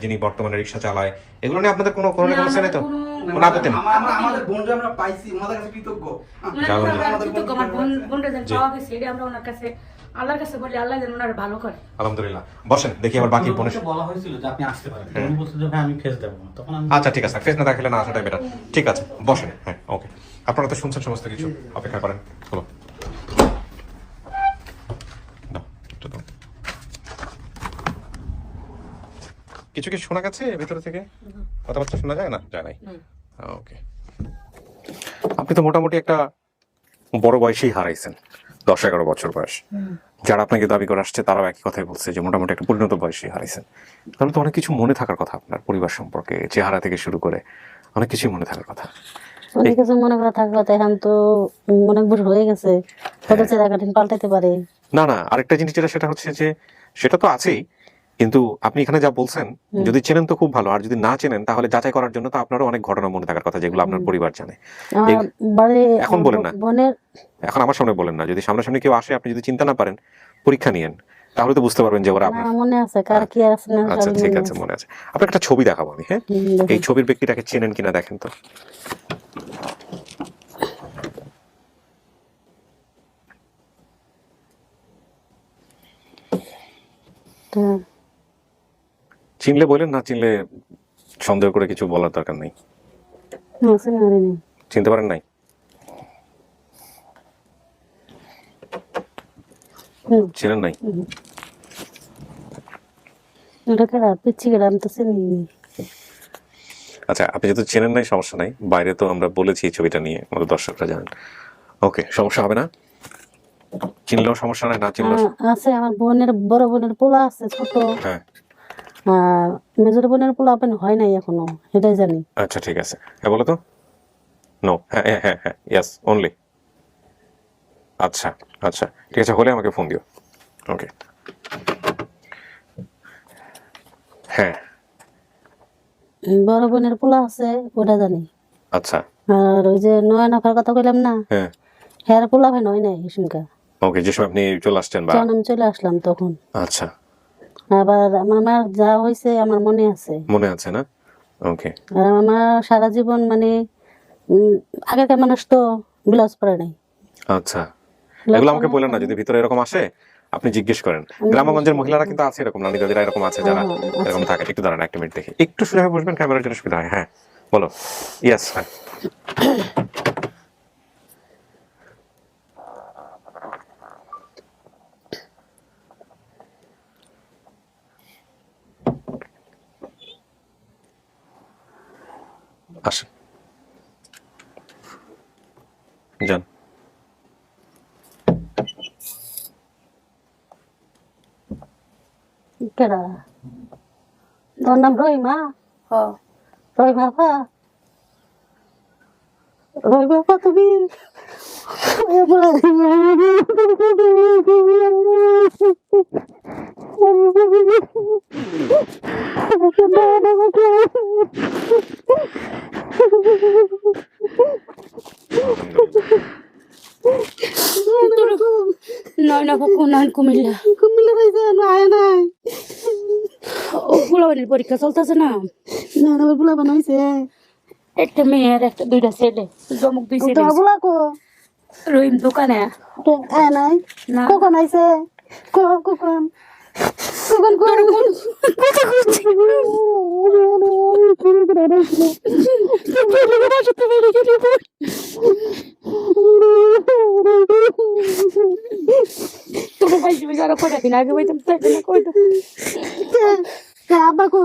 S2: যিনি বর্তমানে রিকশা চালায়, এগুলো নিয়ে আপনাদের কোনো সমস্যা নেই তো? কোনো আপত্তি নেই?
S4: আমাদের বোনরা আমরা পাইছি, ওনাদের কাছে কৃতজ্ঞ।
S1: আমার বোনটা যেন পাওয়া গেছে, এটা আমরা ওনার কাছে আল্লাহর কাছে বলি, আল্লাহ যেন ওনার ভালো করে।
S2: আলহামদুলিল্লাহ। বসেন দেখি আবার বাকি বোনের।
S3: বলা হয়েছিল যে আপনি আসতে পারেন, উনি বলছেন যে ভাই আমি ফেস দেবো না, তখন আমি
S2: আচ্ছা ঠিক আছে, ফেস না দেখালে না আসাটাই বেটার। ঠিক আছে বসেন। হ্যাঁ ওকে, আপনারা তো শুনছেন সমস্ত কিছু, অপেক্ষা করেন। হলো কিছু কি শোনা গেছে ভেতর থেকে? কথাবার্তা শোনা যায় না? যায় নাই। ওকে, আপনি তো মোটামুটি একটা বড় বয়সেই হারাইছেন, 10-11 বছর বয়স। যারা আপনাকে দাবি করে আসছে তারাও একই কথাই বলছে যে মোটামুটি একটা পরিণত বয়সেই হারাইছেন। তাহলে তো অনেক কিছু মনে থাকার কথা, আপনার পরিবার সম্পর্কে, চেহারা থেকে শুরু করে অনেক কিছুই মনে থাকার কথা।
S8: অনেক কিছু মনে করা থাকবে, এখন তো অনেক বছর হয়ে গেছে, কত চেহারা কাঠিন পাল্টাতে পারে।
S2: না আরেকটা জিনিস যেটা সেটা হচ্ছে যে সেটা তো আছেই, কিন্তু আপনি এখানে যা বলছেন, যদি চেনেন তো খুব ভালো, আর যদি না চেনেন তাহলে যাচাই করার জন্য তো আপনারও অনেক ঘটনা মনে থাকার কথা যেগুলো আপনার পরিবার জানে।
S8: আমার বাড়ি
S2: এখন বলেন না,
S8: বোনের
S2: এখন আমার সামনে বলেন না। যদি সামনাসামনি কেউ আসে, আপনি যদি চিন্তা না পারেন, পরীক্ষা নিয়েন, তাহলে তো বুঝতে পারবেন যে ওরা আপনার।
S8: মনে আছে, কার কি আছে না
S2: আচ্ছা
S8: সবই
S2: ঠিক
S8: মনে
S2: আছে, মনে আছে। আপনার একটা ছবি দেখাবো আমি, হ্যাঁ?
S8: দেখেন।
S2: এই ছবির ব্যক্তিটাকে চেনেন কিনা দেখেন তো।
S8: হ্যাঁ।
S2: চিনলে বলেন, না চিনলে সন্দেহ করে কিছু বলার দরকার নেই।
S8: আছে না রে?
S2: চিনতে পারেন নাই? চিনেন নাই?
S8: এটা কেডা পিচ্ছি কেডা, আমি তো চিনি।
S2: আচ্ছা, আপনি যেহেতু চেনেন নাই সমস্যা নাই, বাইরে তো আমরা বলেছি এই ছবিটা নিয়ে, আমাদের দর্শকরা জানেন। ওকে, সমস্যা হবে না, চিনলেও সমস্যা নাই, না চিনলেও।
S8: আছে আমার বোনের, বড় বোনের পোলা আছে ছোট,
S2: হ্যাঁ
S8: আর মেজর বোনের পোলা আপনি হয় নাই এখনো, এটাই জানি।
S2: আচ্ছা ঠিক আছে, হ্যাঁ বলো তো। নো, হ্যাঁ হ্যাঁ হ্যাঁ হ্যাঁ, ইয়েস অনলি। আচ্ছা আচ্ছা ঠিক আছে, হলে আমাকে ফোন দিও। ওকে, হ্যাঁ
S8: বড় বোনের পোলা আছে ওটা জানি।
S2: আচ্ছা,
S8: আর ওই যে নয় নাফার কথা কইলাম না,
S2: হ্যাঁ
S8: হ্যাঁ পোলা ভাই নয় নাই শুনকা,
S2: ওকে, যে সময় আপনি চলে আসছেন বা।
S8: যখন আমি চলে আসলাম তখন।
S2: আচ্ছা,
S8: আবার আমার মার যা হয়েছে আমার মনে আছে।
S2: মনে আছে না? ওকে,
S8: আর আমার মা সারা জীবন মানে আগেকার মানুষ তো ব্লাউজ পরে নাই।
S2: আচ্ছা, এগুলো আমাকে বলেন না। যদি ভিতরে এরকম আসে আপনি জিজ্ঞেস করেন। গ্রামগঞ্জের মহিলারা কিন্তু আছে এরকম, নানি দাদিরা এরকম আছে যারা এরকম থাকে। একটু দাঁড়ান, একটা মিনিট দেখি, একটু সোজা হয়ে বসবেন, ক্যামেরার জন্য সুবিধা হয়। হ্যাঁ বলো। ইয়েস, হ্যাঁ আসেন, যান।
S8: কেডা? তোর নাম রহিমা? রহিমা আপা? রহিমা আপা তুমি?
S1: নয় না বাপু, নয় কুমিল্লা।
S8: কুমিল্লা রয়েছে আয় নাই,
S1: ও ফুলাবাড়ির পরীক্ষা চলতেছে না,
S8: না না পোলা বানাইছে।
S1: একটা মেয়ের একটা দুইটা ছেলে, জমুক দুই ছেলে।
S8: তোর পোলা কো?
S1: রহিম দোকানে।
S8: আয় নাই,
S1: না
S8: কখন আইছে? কখন কখন
S1: তোমার ভাই তুমি যারা কয়টা দিন আগে বইতাম কয়টা
S8: আবাকো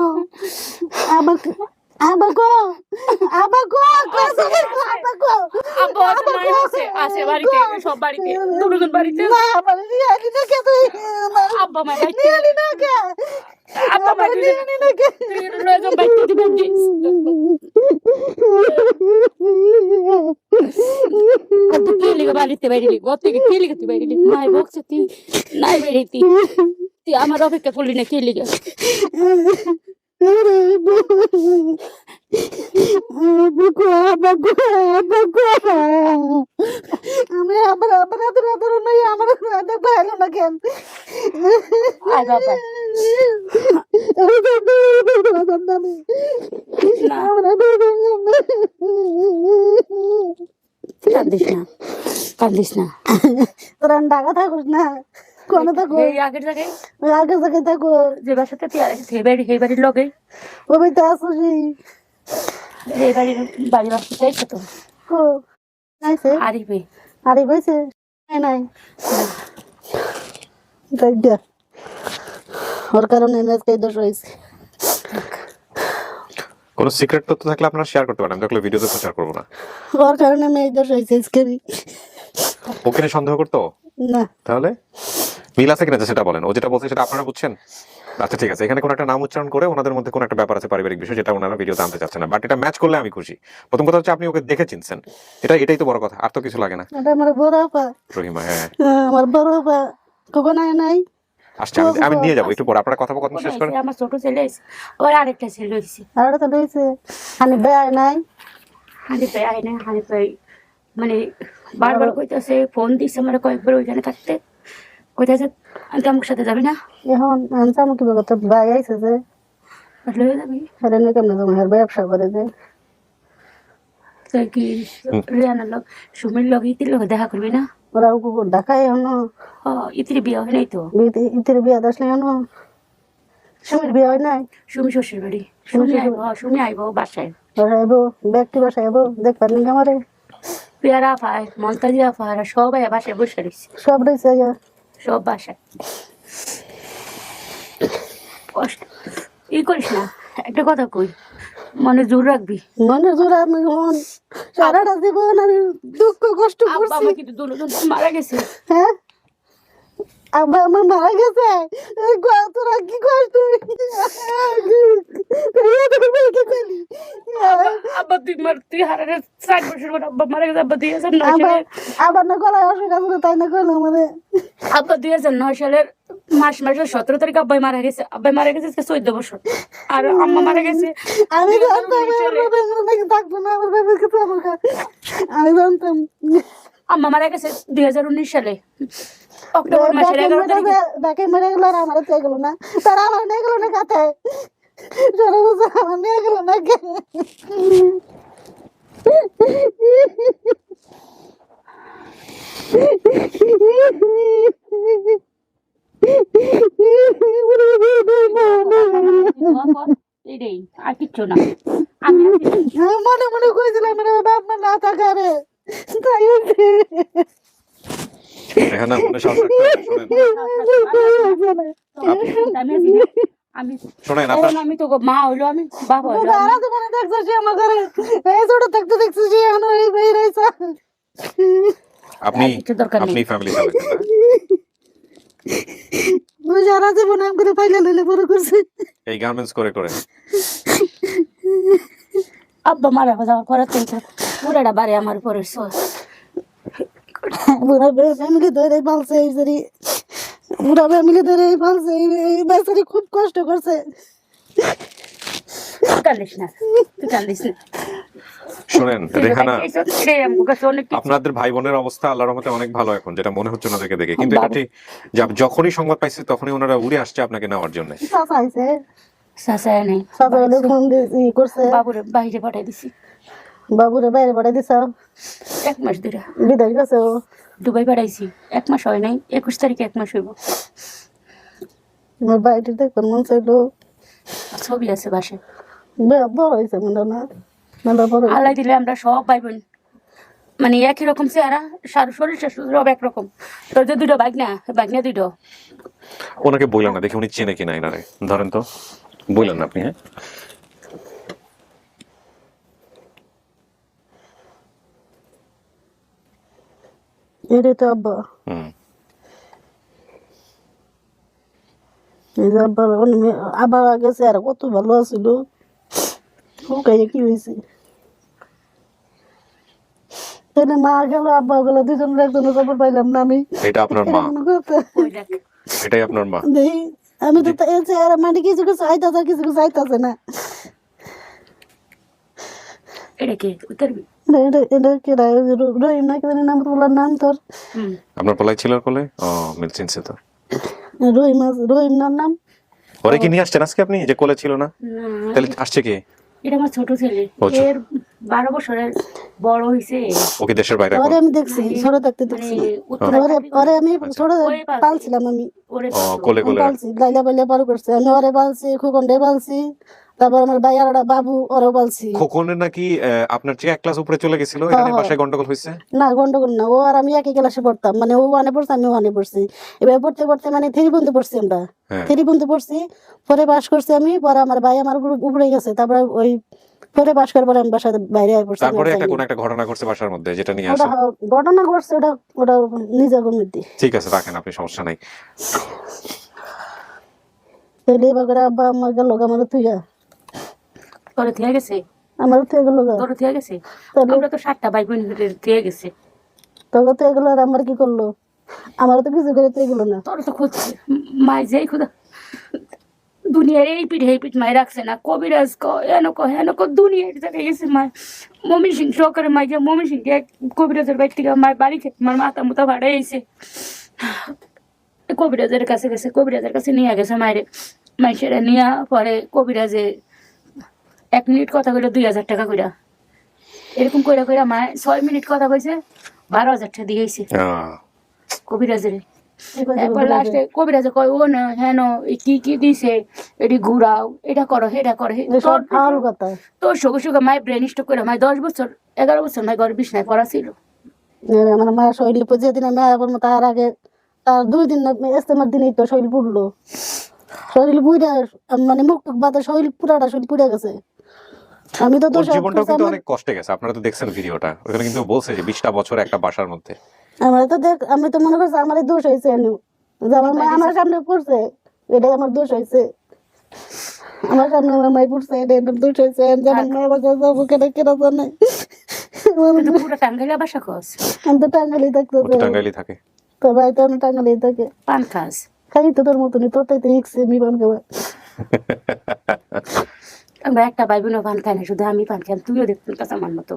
S8: আবাকো আবাকো আবাকো আবাকো
S1: আব্বা নাই আছে, আছে বাড়িতে, সব বাড়িতে, দুজন বাড়িতে।
S8: না বাড়ি আনি না কে তুই?
S1: আব্বা মা বাইতে,
S8: আনি না কে?
S1: আব্বা মা দুজন
S8: আনি না কে?
S1: লয়জন বাইতে দিবেন জি। কত কি লিগে বাড়িতে বাইরে গত থেকে কি লিগে তুই বাইরে নাই বকছে তুই নাই বাইরে তুই আমার অপেক্ষা করলি না কি লিগে?
S8: আমি আবার আবার আদর আদর নাই আমার ভালো না কেন?
S1: আয় বাবা কান্দিস না, কান্দিস না।
S8: তোরা ঢাকা থাকুস না, কোনে থাকো?
S1: এই আগের জায়গায়
S8: আগে জায়গায় থাকো,
S1: যে বাসাতে তুই আর সেই বাড়ির লগে
S8: ওই বাড়িতে আসছি।
S1: এই বাড়ির বাড়ি বাসতে চাইছে তো
S8: আইছে
S1: আরিফে
S8: আরে বইছে নাই ওর কারণে আজকে দোষ হয়েছে।
S2: কোনো সিক্রেট তথ্য থাকলে আপনারা শেয়ার করতে পারেন, দেখলে ভিডিওতে প্রচার করবো না।
S8: ওর কারণে আমি এই দোষ হয়েছে আজকে।
S2: ওকে নিয়ে সন্দেহ করতো
S8: না
S2: তাহলে মিল আছে কিনা সেটা বলেন। ও যেটা বলছে সেটা আপনারা বুঝছেন? আচ্ছা ঠিক আছে, এখানে কোনো একটা নাম উচ্চারণ করে ওনাদের মধ্যে কোনো একটা ব্যাপার আছে, পারিবারিক বিষয়, যেটা ওনারা ভিডিওতে আনতে চাচ্ছে না, বাট এটা ম্যাচ করলে আমি খুশি। প্রথম কথা হচ্ছে আপনি ওকে দেখে চিনছেন, এটাই তো বড় কথা, আর তো কিছু লাগে না।
S8: এটা আমার বড় আপা,
S2: রহিমা, হ্যাঁ
S8: আমার বড় আপা কখন আয় নাই,
S2: আসছে, আমি নিয়ে যাবো একটু পরে, আপনারা কথোপকথন শেষ করেন।
S1: আমার ছোট ছেলে হয়েছে, আবার আরেকটা ছেলে হয়েছে।
S8: আর তো রয়েছে হানি ভাই নাই,
S1: হানিফ ভাই আয় না, হানিফ ভাই মানে বারবার কইতাছে, ফোন দিচ্ছে আমার কয়েকবার ওইখানে থাকতে, কইতাছে আমি আমার সাথে যাবি না,
S8: এখন আনসাম কি বলতো, তোর ভাই আইছে যে
S1: লয়ে যাবি।
S8: হেরে নিয়ে কেমন তোমার ব্যবসা করে যে
S1: তাই কি রিয়ানার লোক সুমির লোক ইতির লোক দেখা করবি না?
S8: ওরা কুকুর দেখায় এখনো,
S1: ইতির বিয়ে হয় নাই তো,
S8: ইতির বিয়া দাস নাই এখনো, সুমির বিয়া হয় নাই,
S1: সুমি শ্বশুর বাড়ি, সুমি আইব, সুমি আইব বাসায়,
S8: ওরা আইবো ব্যক্তি বাসায় আইবো, দেখবার নাকি আমারে
S1: পেয়ারা পায়, মন্তাজিয়া পায়, সবাই বাসায় বসে রয়েছে,
S8: সব রয়েছে
S1: সব বাসায়। কষ্ট ই করিস না, একটা কথা কই, মনে জোর রাখবি।
S8: মনে জোর আমি মন সারাটা জীবন আমি দুঃখ কষ্ট
S1: আব্বা
S8: করছি।
S1: আমার কিন্তু দুজন মারা গেছে।
S8: হ্যাঁ আব্বা আমার মারা গেছে, তোরা কি কর তুই, কি করলি?
S1: আব্বা তুই হারারে 60 বছর পর আব্বা মারা গেছে। আব্বা 2009
S8: আবার
S1: সালে,
S8: আবার না গলায় অসুখ আছে তাই না করলো আমাদের।
S1: আব্বা 2009 সালের মাসের 17 তারিখ আব্বাই মারা গেছে। আব্বাই মারা গেছে 14 বছর, আর আম্মা মারা গেছে
S8: আমি জানতাম
S1: 2019 সালে।
S8: নাকি থাকবো না, আমার বাবার কাছে আমাকে আমি জানতাম।
S1: আম্মা মারা গেছে 2019 সালে অক্টোবর মাসের 11 তারিখে।
S8: ডাকে মেরে গেল আর আমার চেয়ে গেল না, তারা আমার নিয়ে গেল না কাছে, আমার নিয়ে গেল না কে।
S1: এটাই, আর কিচ্ছু না। আমি আছি।
S8: আমি মনে মনে কইছিলাম আমার বাপ মা না থাকারে, তাই হচ্ছে।
S2: এখানে মনে সাহস রাখতে হবে, শোনেন
S1: আমি আছি না। আমি
S2: শোনেন আপনার
S1: এখন আমি তো মা হইলো, আমি বাবা হইলো।
S8: তারা তো মনে দেখছো সে আমার ঘরে এই ছোট থাকতে দেখছো সে এখন ওই বের হয়েছে।
S2: আপনি
S1: কিছু দরকার নেই।
S2: আপনি ফ্যামিলি চালাচ্ছেন না?
S8: ওই সারা জীবন আম করে পাইলে লইলে বড় করছে।
S2: এই গার্মেন্টস করে করে
S1: আব্বা মারা যাওয়ার পরে তো পুরাটা বাড়ি আমার উপরে
S8: পুরা ফ্যামিলি ধরে পালছে এই সারি, পুরা ফ্যামিলি ধরে পালছে এই বেচারি খুব কষ্ট করছে।
S1: কান্দিস না, তুই কান্দিস না।
S2: শোনেন রেহানা,
S1: এটাই আমার কাছে অনেক কিছু।
S2: আপনাদের ভাই বোনের অবস্থা আল্লাহর রহমতে অনেক ভালো এখন, যেটা মনে হচ্ছে ওনাদেরকে দেখে। কিন্তু এটা ঠিক যে যখনই সংবাদ পাইছে তখনই ওনারা উড়ে আসছে আপনাকে নেওয়ার জন্য।
S8: চাচা আইছে,
S1: চাচা নেই,
S8: চাচা হলে ফোন দিয়ে করছে,
S1: বাবুরে বাইরে পাঠাই দিছি
S8: বাবুরে বাইরে পাঠাই দিছ,
S1: 1 মাস ধরে।
S8: বিদেশ গেছে ও,
S1: দুবাই পাঠাইছি, 1 মাস হয় নাই, 21 তারিখে 1 মাস হইব।
S8: আমার বাইরে দেখতে মন চাইলো,
S1: ছবি আছে বাসে।
S8: বড় হয়েছে মনে না, মেলা বড় হয়েছে।
S1: আল্লাহ দিলে আমরা সব ভাই বোন মানে একই রকম চেহারা, শরীর সব একরকম। তোর যে 2টা বাইক না, বাইক না 2টা।
S2: ওনাকে বললেন না, দেখে উনি চেনে কিনা এনারে, ধরেন তো বললেন না আপনি। হ্যাঁ
S8: এটাই তো আব্বা,
S2: হুম,
S8: এই যে আব্বা আবার গেছে আর কত ভালো আছিল, ওকে কি হয়েছে তাহলে মা গেল আব্বা গেল, দুজনের একজনের খবর পাইলাম না আমি।
S2: এটা আপনার মা,
S8: কোনো কথা
S1: ওই দেখ,
S2: এটাই আপনার মা।
S8: নেই, আমি তো এসে আর মানে কিছু কিছু আইতাছে কিছু কিছু আইতাছে না।
S1: এটা কে উত্তরবি?
S8: এটা এটা কি রহিম না কি নাম, তোলার নাম তোর
S2: আপনার পোলাই ছিল কোলে? ও মিল চিনছে তো।
S8: রহিম, রহিম নাম।
S2: ওরে কি নিয়ে আসছেন আজকে আপনি, যে কোলে ছিল না?
S1: না,
S2: তাহলে আসছে কি?
S1: এটা আমার ছোট ছেলে,
S2: আচ্ছা।
S1: এর 12 বছরের বড় হইছে।
S2: ওকে দেশের বাইরে
S8: ওরে
S2: এখন?
S8: আমি দেখছি ছোট থাকতে
S1: মানে
S8: দেখছি,
S1: উত্তরে
S8: ওরে আমি ছোট
S1: ওরে পালছে।
S8: পালছিলাম আমি,
S1: ওরে
S2: ও কোলে কোলে।
S8: পালছি লাইলা বাইলা পার করছে আমি, ওরে পালছি খুকন্ডে পালছি, তারপর আমার ভাইয়ারা বাবু ওরেও পালছি।
S2: খোকনের নাকি আপনার চেয়ে 1 ক্লাস উপরে চলে গেছিল, এটা নিয়ে বাসায় গন্ডগোল হয়েছে?
S8: না গন্ডগোল না, ও আর আমি একই ক্লাসে পড়তাম, মানে ও ওয়ানে পড়ছে আমি ওয়ানে পড়ছি, এবার পড়তে পড়তে মানে 3 পর্যন্ত পড়ছি আমরা,
S2: হ্যাঁ।
S8: 3 পর্যন্ত পড়ছি, পরে পাস করছি আমি, পরে আমার ভাই আমার উপরে গেছে, তারপরে ওই পরে পাস করার পরে আমি বাসায় বাইরে আয় পড়ছি।
S2: তারপরে একটা কোন একটা ঘটনা ঘটছে বাসার মধ্যে, যেটা নিয়ে
S8: ওটা
S2: আসে।
S8: ঘটনা ঘটছে, ওটা ওটা নিজের কমিটি
S2: ঠিক আছে রাখেন আপনি, সমস্যা নাই।
S8: তাহলে এবার করে আব্বা আমার গেল আমার তুইয়া,
S1: তোরে থেকে গেছে,
S8: আমার তুই গেল
S1: তোরে থেকে গেছে।
S8: তাহলে
S1: আমরা তো 7টা ভাই বোন থেকে গেছে।
S8: তবে তো এগুলো আর আমার কি করলো, আমার তো কিছু করে তো এগুলো না।
S1: তোর তো খুঁজছে মাই যেই খুদা দুনিয়ার এই পিঠ মাই রাখছে না, কবিরাজ হেন দুনিয়ার জায়গায় গেছে মায় মমিন সিং সহকারে মাই যে মমিন সিং কবিরাজের বাড়ি থেকে মায়ের বাড়ি খেতে আমার মাথা মুতা ভাড়াই এসে কবিরাজের কাছে গেছে, কবিরাজের কাছে নিয়ে গেছে মায়ের মাইসেরা নিয়ে পরে কবিরাজে 1 মিনিট কথা কইলে 2000 টাকা কইরা এরকম কইরা কইরা মায় 6 মিনিট কথা কইছে 12,000 টাকা দিয়েছে কবিরাজের। এরপর লাস্টে কবিরাজে কয় ও না হ্যাঁ কি দিছে এটি ঘুরাও এটা করো সেটা করো
S8: সব ফাউল কথা।
S1: তোর সঙ্গে মায়ের ব্রেন স্ট্রোক করে মায়ের 10 বছর 11 বছর মায়ের ঘরে বিছনায় পড়া ছিল।
S8: আমার মায়ের শরীর যেদিন আমি আবার তার আগে তার 2 দিন ইস্তেমার দিনই তো শরীর পুড়লো, শরীর পুড়ে মানে মুখ টুক বাদে শরীর পুরাটা শরীর পুড়ে গেছে। আমি তো
S2: ওর জীবনটাও কিন্তু অনেক কষ্টে গেছে, আপনারা তো দেখছেন ভিডিওটা, ওখানে কিন্তু বলছে যে 20টা বছর একটা বাসার মধ্যে।
S8: আমার তো দেখ আমি তো মনে করছি আমারই দোষ হয়েছে, যে আমার মা আমার সামনে পড়ছে এটাই আমার দোষ হয়েছে, আমার সামনে আমার মাই পড়ছে এটাই আমার দোষ হয়েছে। যেমন মা আমার কাছে যাবো কেন কেনা জানে
S1: পুরো টাঙ্গাইলা বাসা কস
S8: আমি তো টাঙ্গালি থাকতে
S2: টাঙ্গাইলি থাকে
S8: তো ভাই তো আমি টাঙ্গালি থাকে
S1: পান খাস
S8: খাই তো তোর মতনই তোর তাইতে ইচ্ছে আমি পান খাওয়া।
S1: আমরা একটা ভাই বোনও পান খাই না, শুধু আমি পান খাই, তুইও দেখতেন কাছে আমার মতো।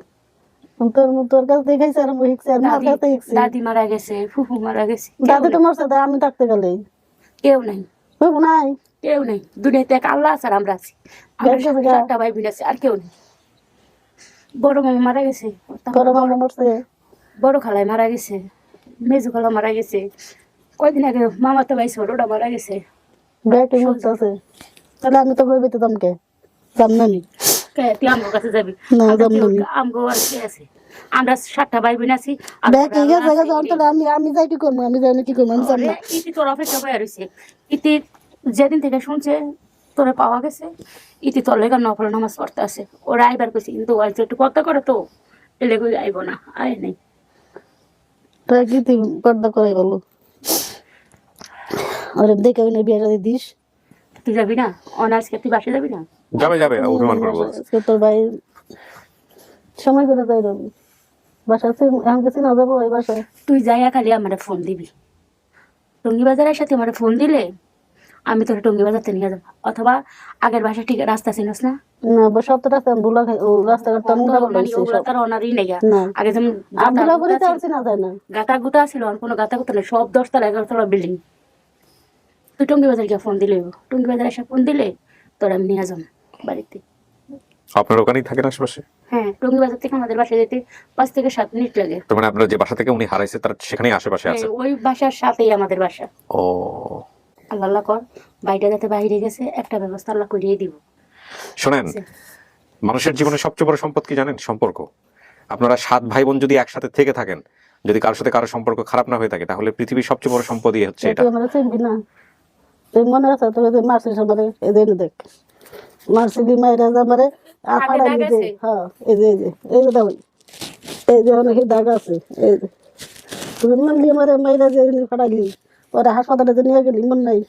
S8: তোর কাছে দেখাইছে আর আমি হিকছে আর মার কাছে হিকছে।
S1: দাদি মারা গেছে, ফুফু মারা গেছে,
S8: দাদি তো মরছে তাই আমি থাকতে গেলে
S1: কেউ নাই
S8: বুঝবো নাই
S1: কেউ নেই দুনিয়াতে, এক আল্লাহ আছে আর আমরা আছি, আমরা 7টা ভাই বোন আছে আর কেউ নেই। বড় মামা মারা গেছে,
S8: তোর মামা মরছে,
S1: বড় খালাই মারা গেছে, মেজু খালা মারা গেছে, কয়দিন আগে মামা তো ভাই ছোটটা মারা গেছে।
S8: ব্যাটি মরছে আছে তাহলে আমি তো বলবি তো তোমাকে যাম না আমি
S1: তুই আমার কাছে যাবি
S8: না যাম না আমি
S1: আমগো আর কে আছে, আমরা 7টা ভাই বোন আছি।
S8: ব্যাটি গেছে গেছে অন্তরে আমি যাই কি করবো, আমি যাই না কি করবো, আমি যাম না।
S1: ইতি তোর অপেক্ষা হয়ে রয়েছে, ইতি যেদিন থেকে শুনছে তোরা পাওয়া গেছে ইতি তোর লেগে নফল নামাজ পড়তে আছে, ওরা আইবার কইছে কিন্তু আজ একটু কথা করে তো এলে কই আইব না, আয় নাই।
S8: তাই কি তুই পর্দা করে বলো আরে দেখে ওই বিয়ে যদি দিস
S1: তুই যাবি না অনার্সকে, তুই বাসে যাবি না?
S2: যাবে অভিমান করবো।
S8: আজকে তোর ভাই সময় করে যাই রবি বাসা আছে আমি কাছে না যাবো ওই বাসায়।
S1: তুই যাইয়া খালি আমার ফোন দিবি, টঙ্গি বাজারের সাথে আমার ফোন দিলে আমি তোর টঙ্গি বাজারতে নিয়ে যাবো, অথবা আগের বাসা ঠিক রাস্তা চিনস না?
S8: না সব তো রাস্তা ভুলা খাই ও রাস্তাঘাট আমি উঠা বলছি
S1: তার অনারই নেই
S8: না
S1: আগে যেমন
S8: আব্দুল্লাহ করে চালছি না যায় না
S1: গাতা গুতা ছিল, আর কোনো গাতা গুতা নেই, সব 10তলা 11তলা বিল্ডিং। তুই টঙ্গি বাজার গিয়ে ফোন দিলে, টঙ্গি বাজার এসে ফোন দিলে তোর আমি নিয়ে যাবো বাড়িতে।
S2: আপনার ওখানেই থাকেন আশেপাশে?
S1: হ্যাঁ, টঙ্গি বাজার থেকে আমাদের বাসায় যেতে 5 থেকে 7 মিনিট লাগে।
S2: তার মানে আপনার যে বাসা থেকে উনি হারাইছে তার সেখানেই আশেপাশে আছে?
S1: ওই বাসার সাথেই আমাদের বাসা।
S2: ও
S1: আল্লাহ কর বাইরে যাতে বাইরে গেছে একটা ব্যবস্থা আল্লাহ করিয়ে দিব।
S2: শোনেন, মানুষের জীবনে সবচেয়ে বড় সম্পদ কি জানেন? সম্পর্ক। আপনারা 7 ভাই বোন যদি একসাথে থেকে থাকেন, যদি কারোর সাথে কারো সম্পর্ক খারাপ না হয়ে থাকে, তাহলে পৃথিবীর সবচেয়ে বড় সম্পদই হচ্ছে এটা।
S8: তুই আমার চিনবি না, তুই মনে আছে তোকে মারছিস আমারে এদের দেখ মারছিলি মাইরা আমারে আপাড়া দিতে। হ্যাঁ এই যে এই যে অনেক দাগ আছে, এই যে তুই মারলি আমারে মাইরা যে ফাড়ালি ওরা হাসপাতালে নিয়ে গেলি মন নাই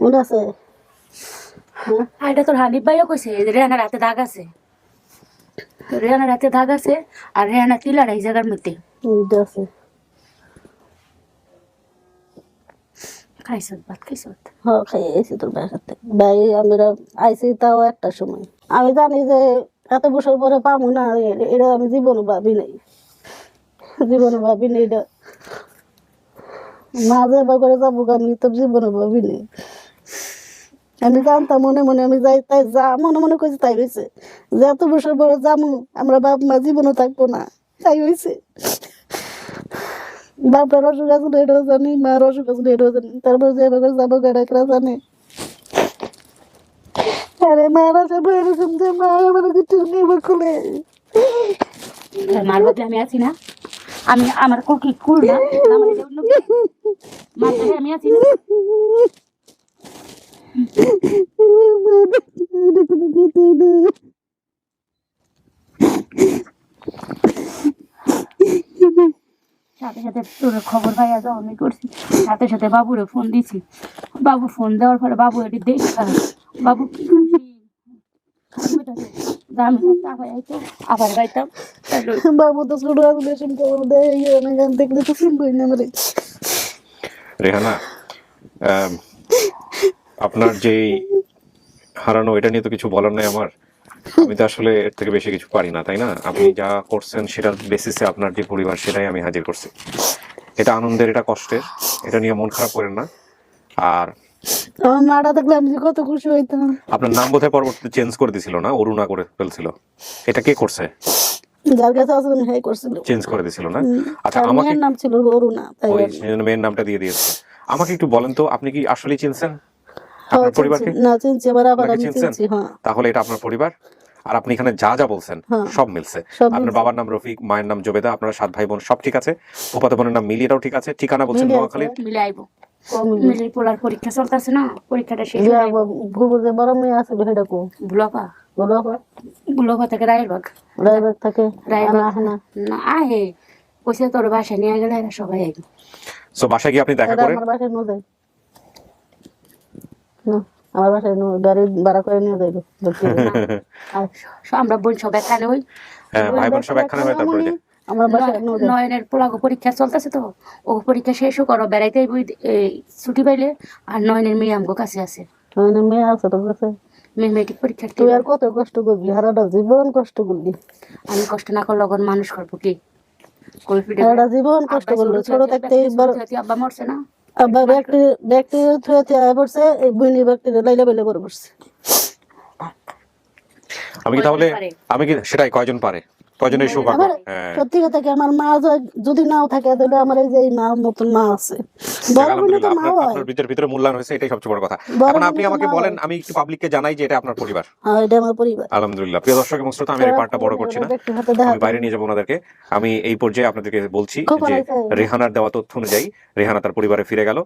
S8: মনে আছে?
S1: আর এটা তোর হানিফ ভাইও কইছে রেহানার হাতে দাগ আছে, রেহানার হাতে দাগ আছে আর রেহানা তিলার এই জায়গার মধ্যে
S8: আছে।
S1: খাইছ ভাত খাইছ?
S8: হ্যাঁ খাইয়েছি তোর ভাইয়ের সাথে। ভাই আমরা আইসি তাও একটা সময়, আমি জানি যে এত বছর পরে পাবো না, এটা আমি জীবনও ভাবি নাই এটা মা যে করে যাবো আমি তো জীবনও ভাবি নাই। আমি জানতাম মনে মনে আমি যাই তাই যা মনে মনে করছি তাই হয়েছে, যে এত বছর পরে যাবো আমরা বাপ মা জীবনও থাকবো না তাই হয়েছে। বাপটার অসুখ আছে এটাও জানি, মার অসুখ আছে এটাও জানি, তারপর যে এবার যাবো গাড়াকরা জানে। আরে মারা যাবো এরকম যে মা আমার কিছু নেবো খুলে
S1: মার বদলে আমি আছি না, আমি আমার কুকি কুল না আমার এটা অন্য মার বদলে আমি আছি না। সাথে সাথে তোর খবর পাইয়া যাও আমি করছি, সাথে সাথে বাবুরে ফোন দিছি, বাবু ফোন দেওয়ার পরে বাবু এটি দেখা বাবু কি করছি দাম আবার গাইতাম
S8: বাবু তো ছোট আসলে শুনতে দেয় না গান দেখলে তো শুনবই না আমার
S2: রেহানা, আপনার যেই হারানো এটা নিয়ে তো কিছু বলার নাই আমার। আমি তো আসলে এর থেকে বেশি কিছু পারি না, তাই না? আপনি যা করছেন সেটার বেসিসে আপনার যে পরিবার সেটাই আমি হাজির করছি। এটা আনন্দের, এটা কষ্টের, এটা নিয়ে মন খারাপ করেন না। আর
S8: আমার মাটা থাকলে আমি যে কত খুশি হইতাম।
S2: আপনার নাম বোধহয় পরবর্তীতে চেঞ্জ করে দিছিল না, অরুণা করে ফেলছিল। এটা কে করছে?
S8: যার কাছে আসলে হ্যাঁ করছিল,
S2: চেঞ্জ করে দিছিল না? আচ্ছা,
S8: তার
S2: আমাকে
S8: মেয়ের নাম ছিল অরুণা, তাই
S2: ওই
S8: আর কি।
S2: মেয়ের নামটা দিয়ে দিয়েছে। আমাকে একটু বলেন তো, আপনি কি আসলেই চিনছেন
S8: হ্যাঁ,
S2: আপনার
S8: চিনছি।
S2: পরিবারকে?
S8: না চিনছি, আবার আবার
S2: আপনাকে
S8: আমি
S2: চিনছেন?
S8: চিনছি। হ্যাঁ,
S2: তাহলে এটা আপনার পরিবার। আর আপনি এখানে যা যা বলছেন
S8: হ্যাঁ।
S2: সব মিলছে।
S8: সব
S2: আপনার
S8: মিলছে।
S2: বাবার নাম রফিক, মায়ের নাম জবেদা, আপনারা 7 ভাই বোন, সব ঠিক আছে। ফুফাতো বোনের নাম মিলি, এটাও ঠিক আছে। ঠিকানা বলছেন
S8: মিলি আছে।
S2: নোয়াখালীর।
S1: মিলে আইবো মিলির পোলার পরীক্ষা চলতেছে না, পরীক্ষাটা শেষ
S8: ইয়া ভুবু যে বড় মেয়ে আছে সেটা কো
S1: ভুলপা
S8: বলো আবার
S1: ভুলপা থেকে রায়েরবাগ
S8: রায়বাগ থাকে
S1: রায়েরবাগ
S8: আনা
S1: না আহে কইছে তোর বাসায় নিয়ে গেলে এরা সবাই আইবো।
S2: সো বাসায় গিয়ে আপনি দেখা
S8: এটা
S2: করেন।
S8: আমার বাসায় নিয়ে যায় না, আমার বাসায় গাড়ি ভাড়া করে নিয়ে যাইব।
S1: আমরা বোন সব একখানে হই।
S2: হ্যাঁ, ভাই বোন সব একখানে হয়। তারপরে যে
S8: আমার বাসায় নিয়ে যায়।
S1: নয়নের পোলাগো পরীক্ষা চলতেছে তো, ও পরীক্ষা শেষও করো বেড়াইতে আইবো এই ছুটি পাইলে। আর নয়নের মেয়ে আমগো কাছে আছে,
S8: মানে মেয়ে আছে তোর কাছে,
S1: মেয়ে মেট্রিক পরীক্ষা
S8: তুই আর কত কষ্ট করবি, সারাটা জীবন কষ্ট করবি।
S1: আমি কষ্ট না করলে ওখানে মানুষ করবো কি? কই ফিরে
S8: সারাটা জীবন কষ্ট করলো, ছোট থাকতে একবার
S1: আব্বা মরছে না,
S8: আবার ব্যক্তি থুয়েতে আয় পড়ছে, এই বুনি ব্যক্তি লাইলা বেলে করে পড়ছে।
S2: আমি কি তাহলে আমি কি সেটাই কয়জন পারে, কয়জন এই সৌভাগ্য?
S8: আমার
S2: হ্যাঁ,
S8: সত্যি কথা কি, আমার মা যদি নাও থাকে তাহলে আমার এই যে মা মতন মা আছে, বড় বোনে তো
S2: আলহামদুলিল্লাহ,
S8: মা
S2: আপনার
S8: হয়।
S2: আপনার ভিতরে মূল্যায়ন হয়েছে, এটাই সবচেয়ে বড় কথা।
S8: বড়
S2: এখন আপনি
S8: বোনে তো
S2: আমাকে
S8: মা
S2: বলেন,
S8: হয়।
S2: আমি একটু পাবলিককে জানাই যে এটা আপনার পরিবার।
S8: হ্যাঁ, এটা আমার পরিবার।
S2: আলহামদুলিল্লাহ। প্রিয় দর্শক এবং শ্রোতা, আমি এই পার্টটা বড় করছি না,
S8: ব্যক্তির হাতে দেখা
S2: আমি বাইরে নিয়ে যাবো ওনাদেরকে। আমি এই পর্যায়ে আপনাদেরকে বলছি
S8: খুব
S2: যে
S8: ভালো হয়েছে।
S2: রেহানার দেওয়া তথ্য অনুযায়ী রেহানা তার পরিবারে ফিরে গেল।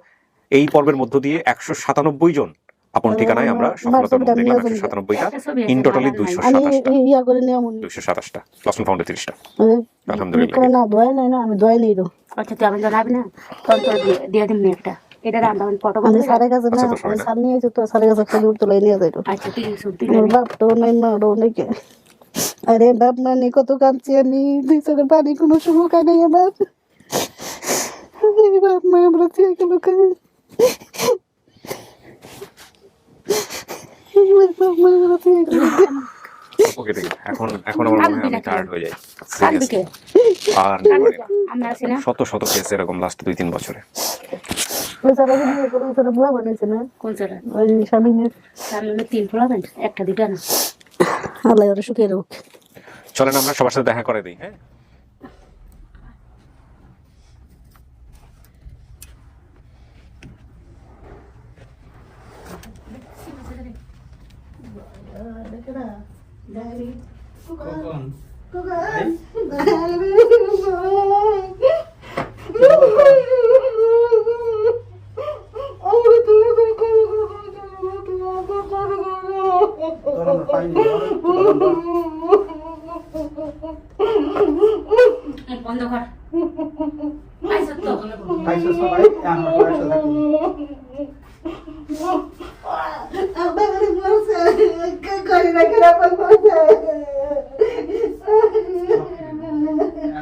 S2: এই পর্বের মধ্য দিয়ে 197 জন আপন ঠিকানায় আমরা সফলতা দেখলাম। 197টা, ইন টোটালি
S8: আমি
S2: 227টা,
S8: ইয়া করে নিয়ে মনে
S2: 227টা, লসন ফাউন্ডে 30টা। আলহামদুলিল্লাহ।
S8: না দোয়াই নাই না, আমি দোয়াই নেই।
S1: আচ্ছা তুই আমি জানাবি না, তখন তোর দিয়ে দিবি একটা, এটা রান্না ফটো
S8: আমি সারে কাছে না,
S2: আচ্ছা, তো সময়
S8: আমি
S2: না।
S8: সার নিয়ে যেত, সারে কাছে একটা দূর তোলাই নিয়ে যাইতো।
S1: আচ্ছা তুই সত্যি
S8: আমার বাপটাও নাই, মাটাও নাই কে। আরে বাপ মা নেই, কত কাঁদছি আমি, 2 চোখের পানি কোনো সুখ নাই আমার। এই বাপ মা আমরা চেয়ে গেল কেন? বাপ মা আমরা চেয়ে গেল।
S2: ওকে, ঠিক আছে। এখন এখন আমার মনে হয় আমি টায়ার্ড হয়ে যাই।
S1: কাঁদবি কে?
S2: আর নিতে পারি না।
S1: আমরা আছি না,
S2: শত শত কেস এরকম লাস্ট 2-3 বছরে।
S8: ওই সারা বিয়ে করে ওই সারা বুয়া বানাইছে না,
S1: কোন চলে
S8: ওই স্বামীনের।
S1: আমি 3 ফলাবেন, একটা দুটা না।
S8: আল্লাহ ওরা সুখে রাখুক।
S2: চলেন আমরা সবার সাথে দেখা করে দিই। হ্যাঁ,
S1: বন্ধ কর আইসা তো
S4: খাইছে সবাই, আমরা একসাথে থাকি।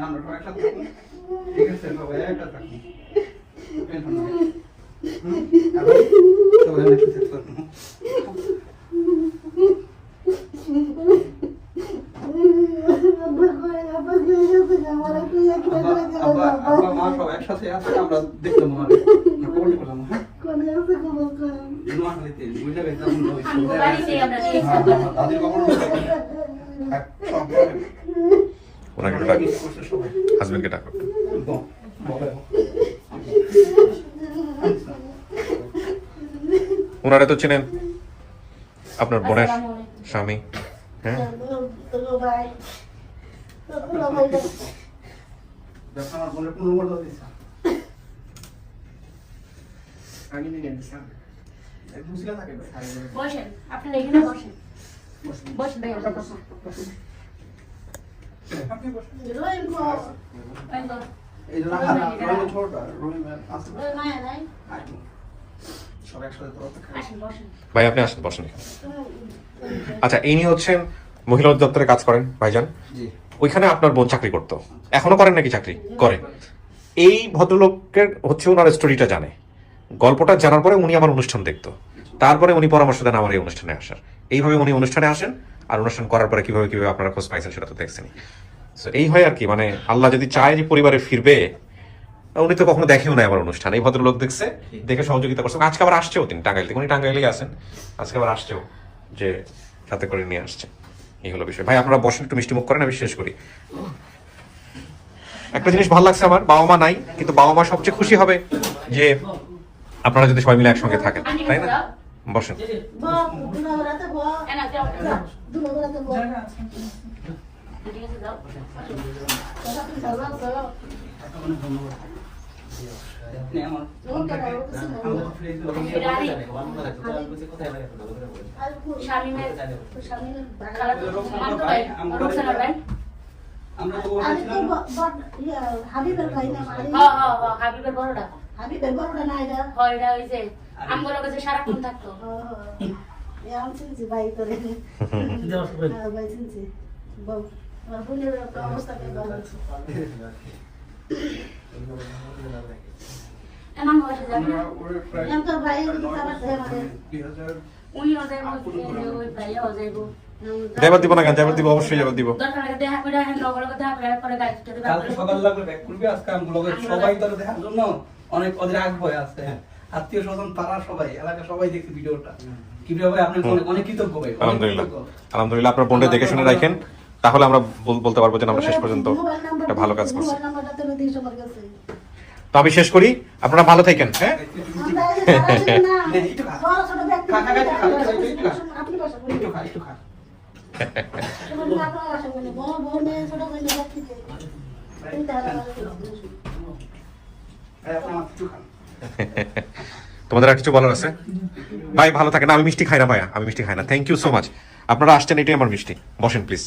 S4: আমরা সবাই একসাথে থাকি। ঠিক আছে, সবাই একসাথে থাকি। টেনশন নাই। এখন সবাই একসাথে থাকি। আব্বা মা সব একসাথে আছে, আমরা দেখতে মনে হয় আমরা কবল করলাম। হ্যাঁ, নোয়াখালীতে বুঝে গেছে এখন তো
S1: আমগো বাড়িতে আমরা নিয়ে
S4: হ্যাঁ,
S1: যাবো।
S4: তাদের কবল সব
S2: ওনাকে একটু ডাকি,
S4: করছে সবাই।
S2: হাজবেন্ডকে ডাকো।
S4: বলে
S2: ওনারা তো চেনেন, আপনার বোনের স্বামী। হ্যাঁ,
S4: দেখো আমার বোনের কোনো নম্বর দাও দিছে। আমি নিয়ে নিছি। এই মুসিলা থাকে না।
S1: বসেন, আপনারা এখানে বসেন, বসেন ভাই, আমরা বসেন।
S4: আপনি বসুন।
S1: ভাই, বস।
S4: এই জন্য রহিম ছোটটা, রহিম আছে। আইবো। সব একসাথে তো
S1: আসেন, বসেন।
S2: ভাই আপনি আসেন, বসেন এখানে। আচ্ছা, ইনি হচ্ছেন মহিলা অধিদপ্তরে কাজ করেন ভাইজান, ওইখানে আপনার বোন চাকরি করতো, এখনো করেন নাকি চাকরি করে? এই ভদ্রলোকের হচ্ছে ওনার স্টোরিটা জানে, গল্পটা জানার পরে উনি আমার অনুষ্ঠান দেখতো, তারপরে উনি পরামর্শ দেন আমার এই অনুষ্ঠানে আসার। এইভাবে উনি অনুষ্ঠানে আসেন, আর অনুষ্ঠান করার পরে কিভাবে কিভাবে আপনারা খোঁজ পাইছেন সেটা তো দেখছেনই। So এই হয় আর কি, মানে আল্লাহ যদি চায় যে পরিবারে ফিরবে, উনি তো কখনো দেখেও নাই আমার অনুষ্ঠান, এই ভদ্রলোক দেখছে, দেখে সহযোগিতা করছে। আজকে আবার আসছেও তিনি টাঙ্গাইল থেকে, উনি টাঙ্গাইলেই আছেন, আজকে আবার আসছেও, যে সাথে করে নিয়ে আসছে। এই হলো বিষয়। ভাই আপনারা বসেন, একটু মিষ্টি মুখ করেন, আমি শেষ করি। একটা জিনিস ভালো লাগছে আমার, বাবা মা নাই, কিন্তু বাবা মা সবচেয়ে খুশি হবে যে আপনারা যদি সবাই মিলে একসঙ্গে থাকেন, তাই না? বসেন।
S4: আমরা তো
S8: হাবিবের ভাই না
S1: হাবিবের বড়টা
S8: হাবিবের বড়টা না এটা
S1: হয়, এটা ওই যে আমগুলো কাছে সারাক্ষণ থাকতো।
S8: আমি চিনছি ভাই করে ভাই চিনছি আমার বোনের একটা অবস্থা
S1: এমন বয়সে যাবে
S8: এমন ভাই আমার আমাদের
S4: 2000
S1: উনি ওদের ওই ভাইয়া যাইব
S2: যাবার দিব না কেন? যাবার দিব, অবশ্যই যাবার দিব।
S1: দরকার লাগে দেখা করে হ্যাঁ লগর কথা দেখা করে গাইতে দিতে
S4: কালকে সকাল লাগবে ব্যাক করবি, আজকে আমগুলো সবাই তোর দেখার জন্য অনেক ওদের আগ্রহ আছে, আত্মীয় স্বজন পাড়া সবাই, এলাকা সবাই দেখছে ভিডিওটা। কি ভাই আপনি অনেক কৃতজ্ঞ ভাই,
S2: আলহামদুলিল্লাহ, আলহামদুলিল্লাহ। আপনার বোনটা দেখে শুনে রাখেন, তাহলে আমরা বলতে পারবো যে আমরা শেষ পর্যন্ত একটা ভালো কাজ করছি।
S8: মোবাইল নাম্বারটা তো দিস আমার কাছে
S2: তো আমি শেষ করি, আপনারা ভালো থাকেন। হ্যাঁ,
S8: আপনি বাসা করেন
S4: একটু খা, একটু খা।
S2: তোমাদের আর কিছু বলার আছে? ভাই ভালো থাকেন। আমি মিষ্টি খাই না ভাইয়া, আমি মিষ্টি খাই না। থ্যাংক ইউ সো মাচ, আপনারা আসছেন, এটাই আমার মিষ্টি। বসেন প্লিজ।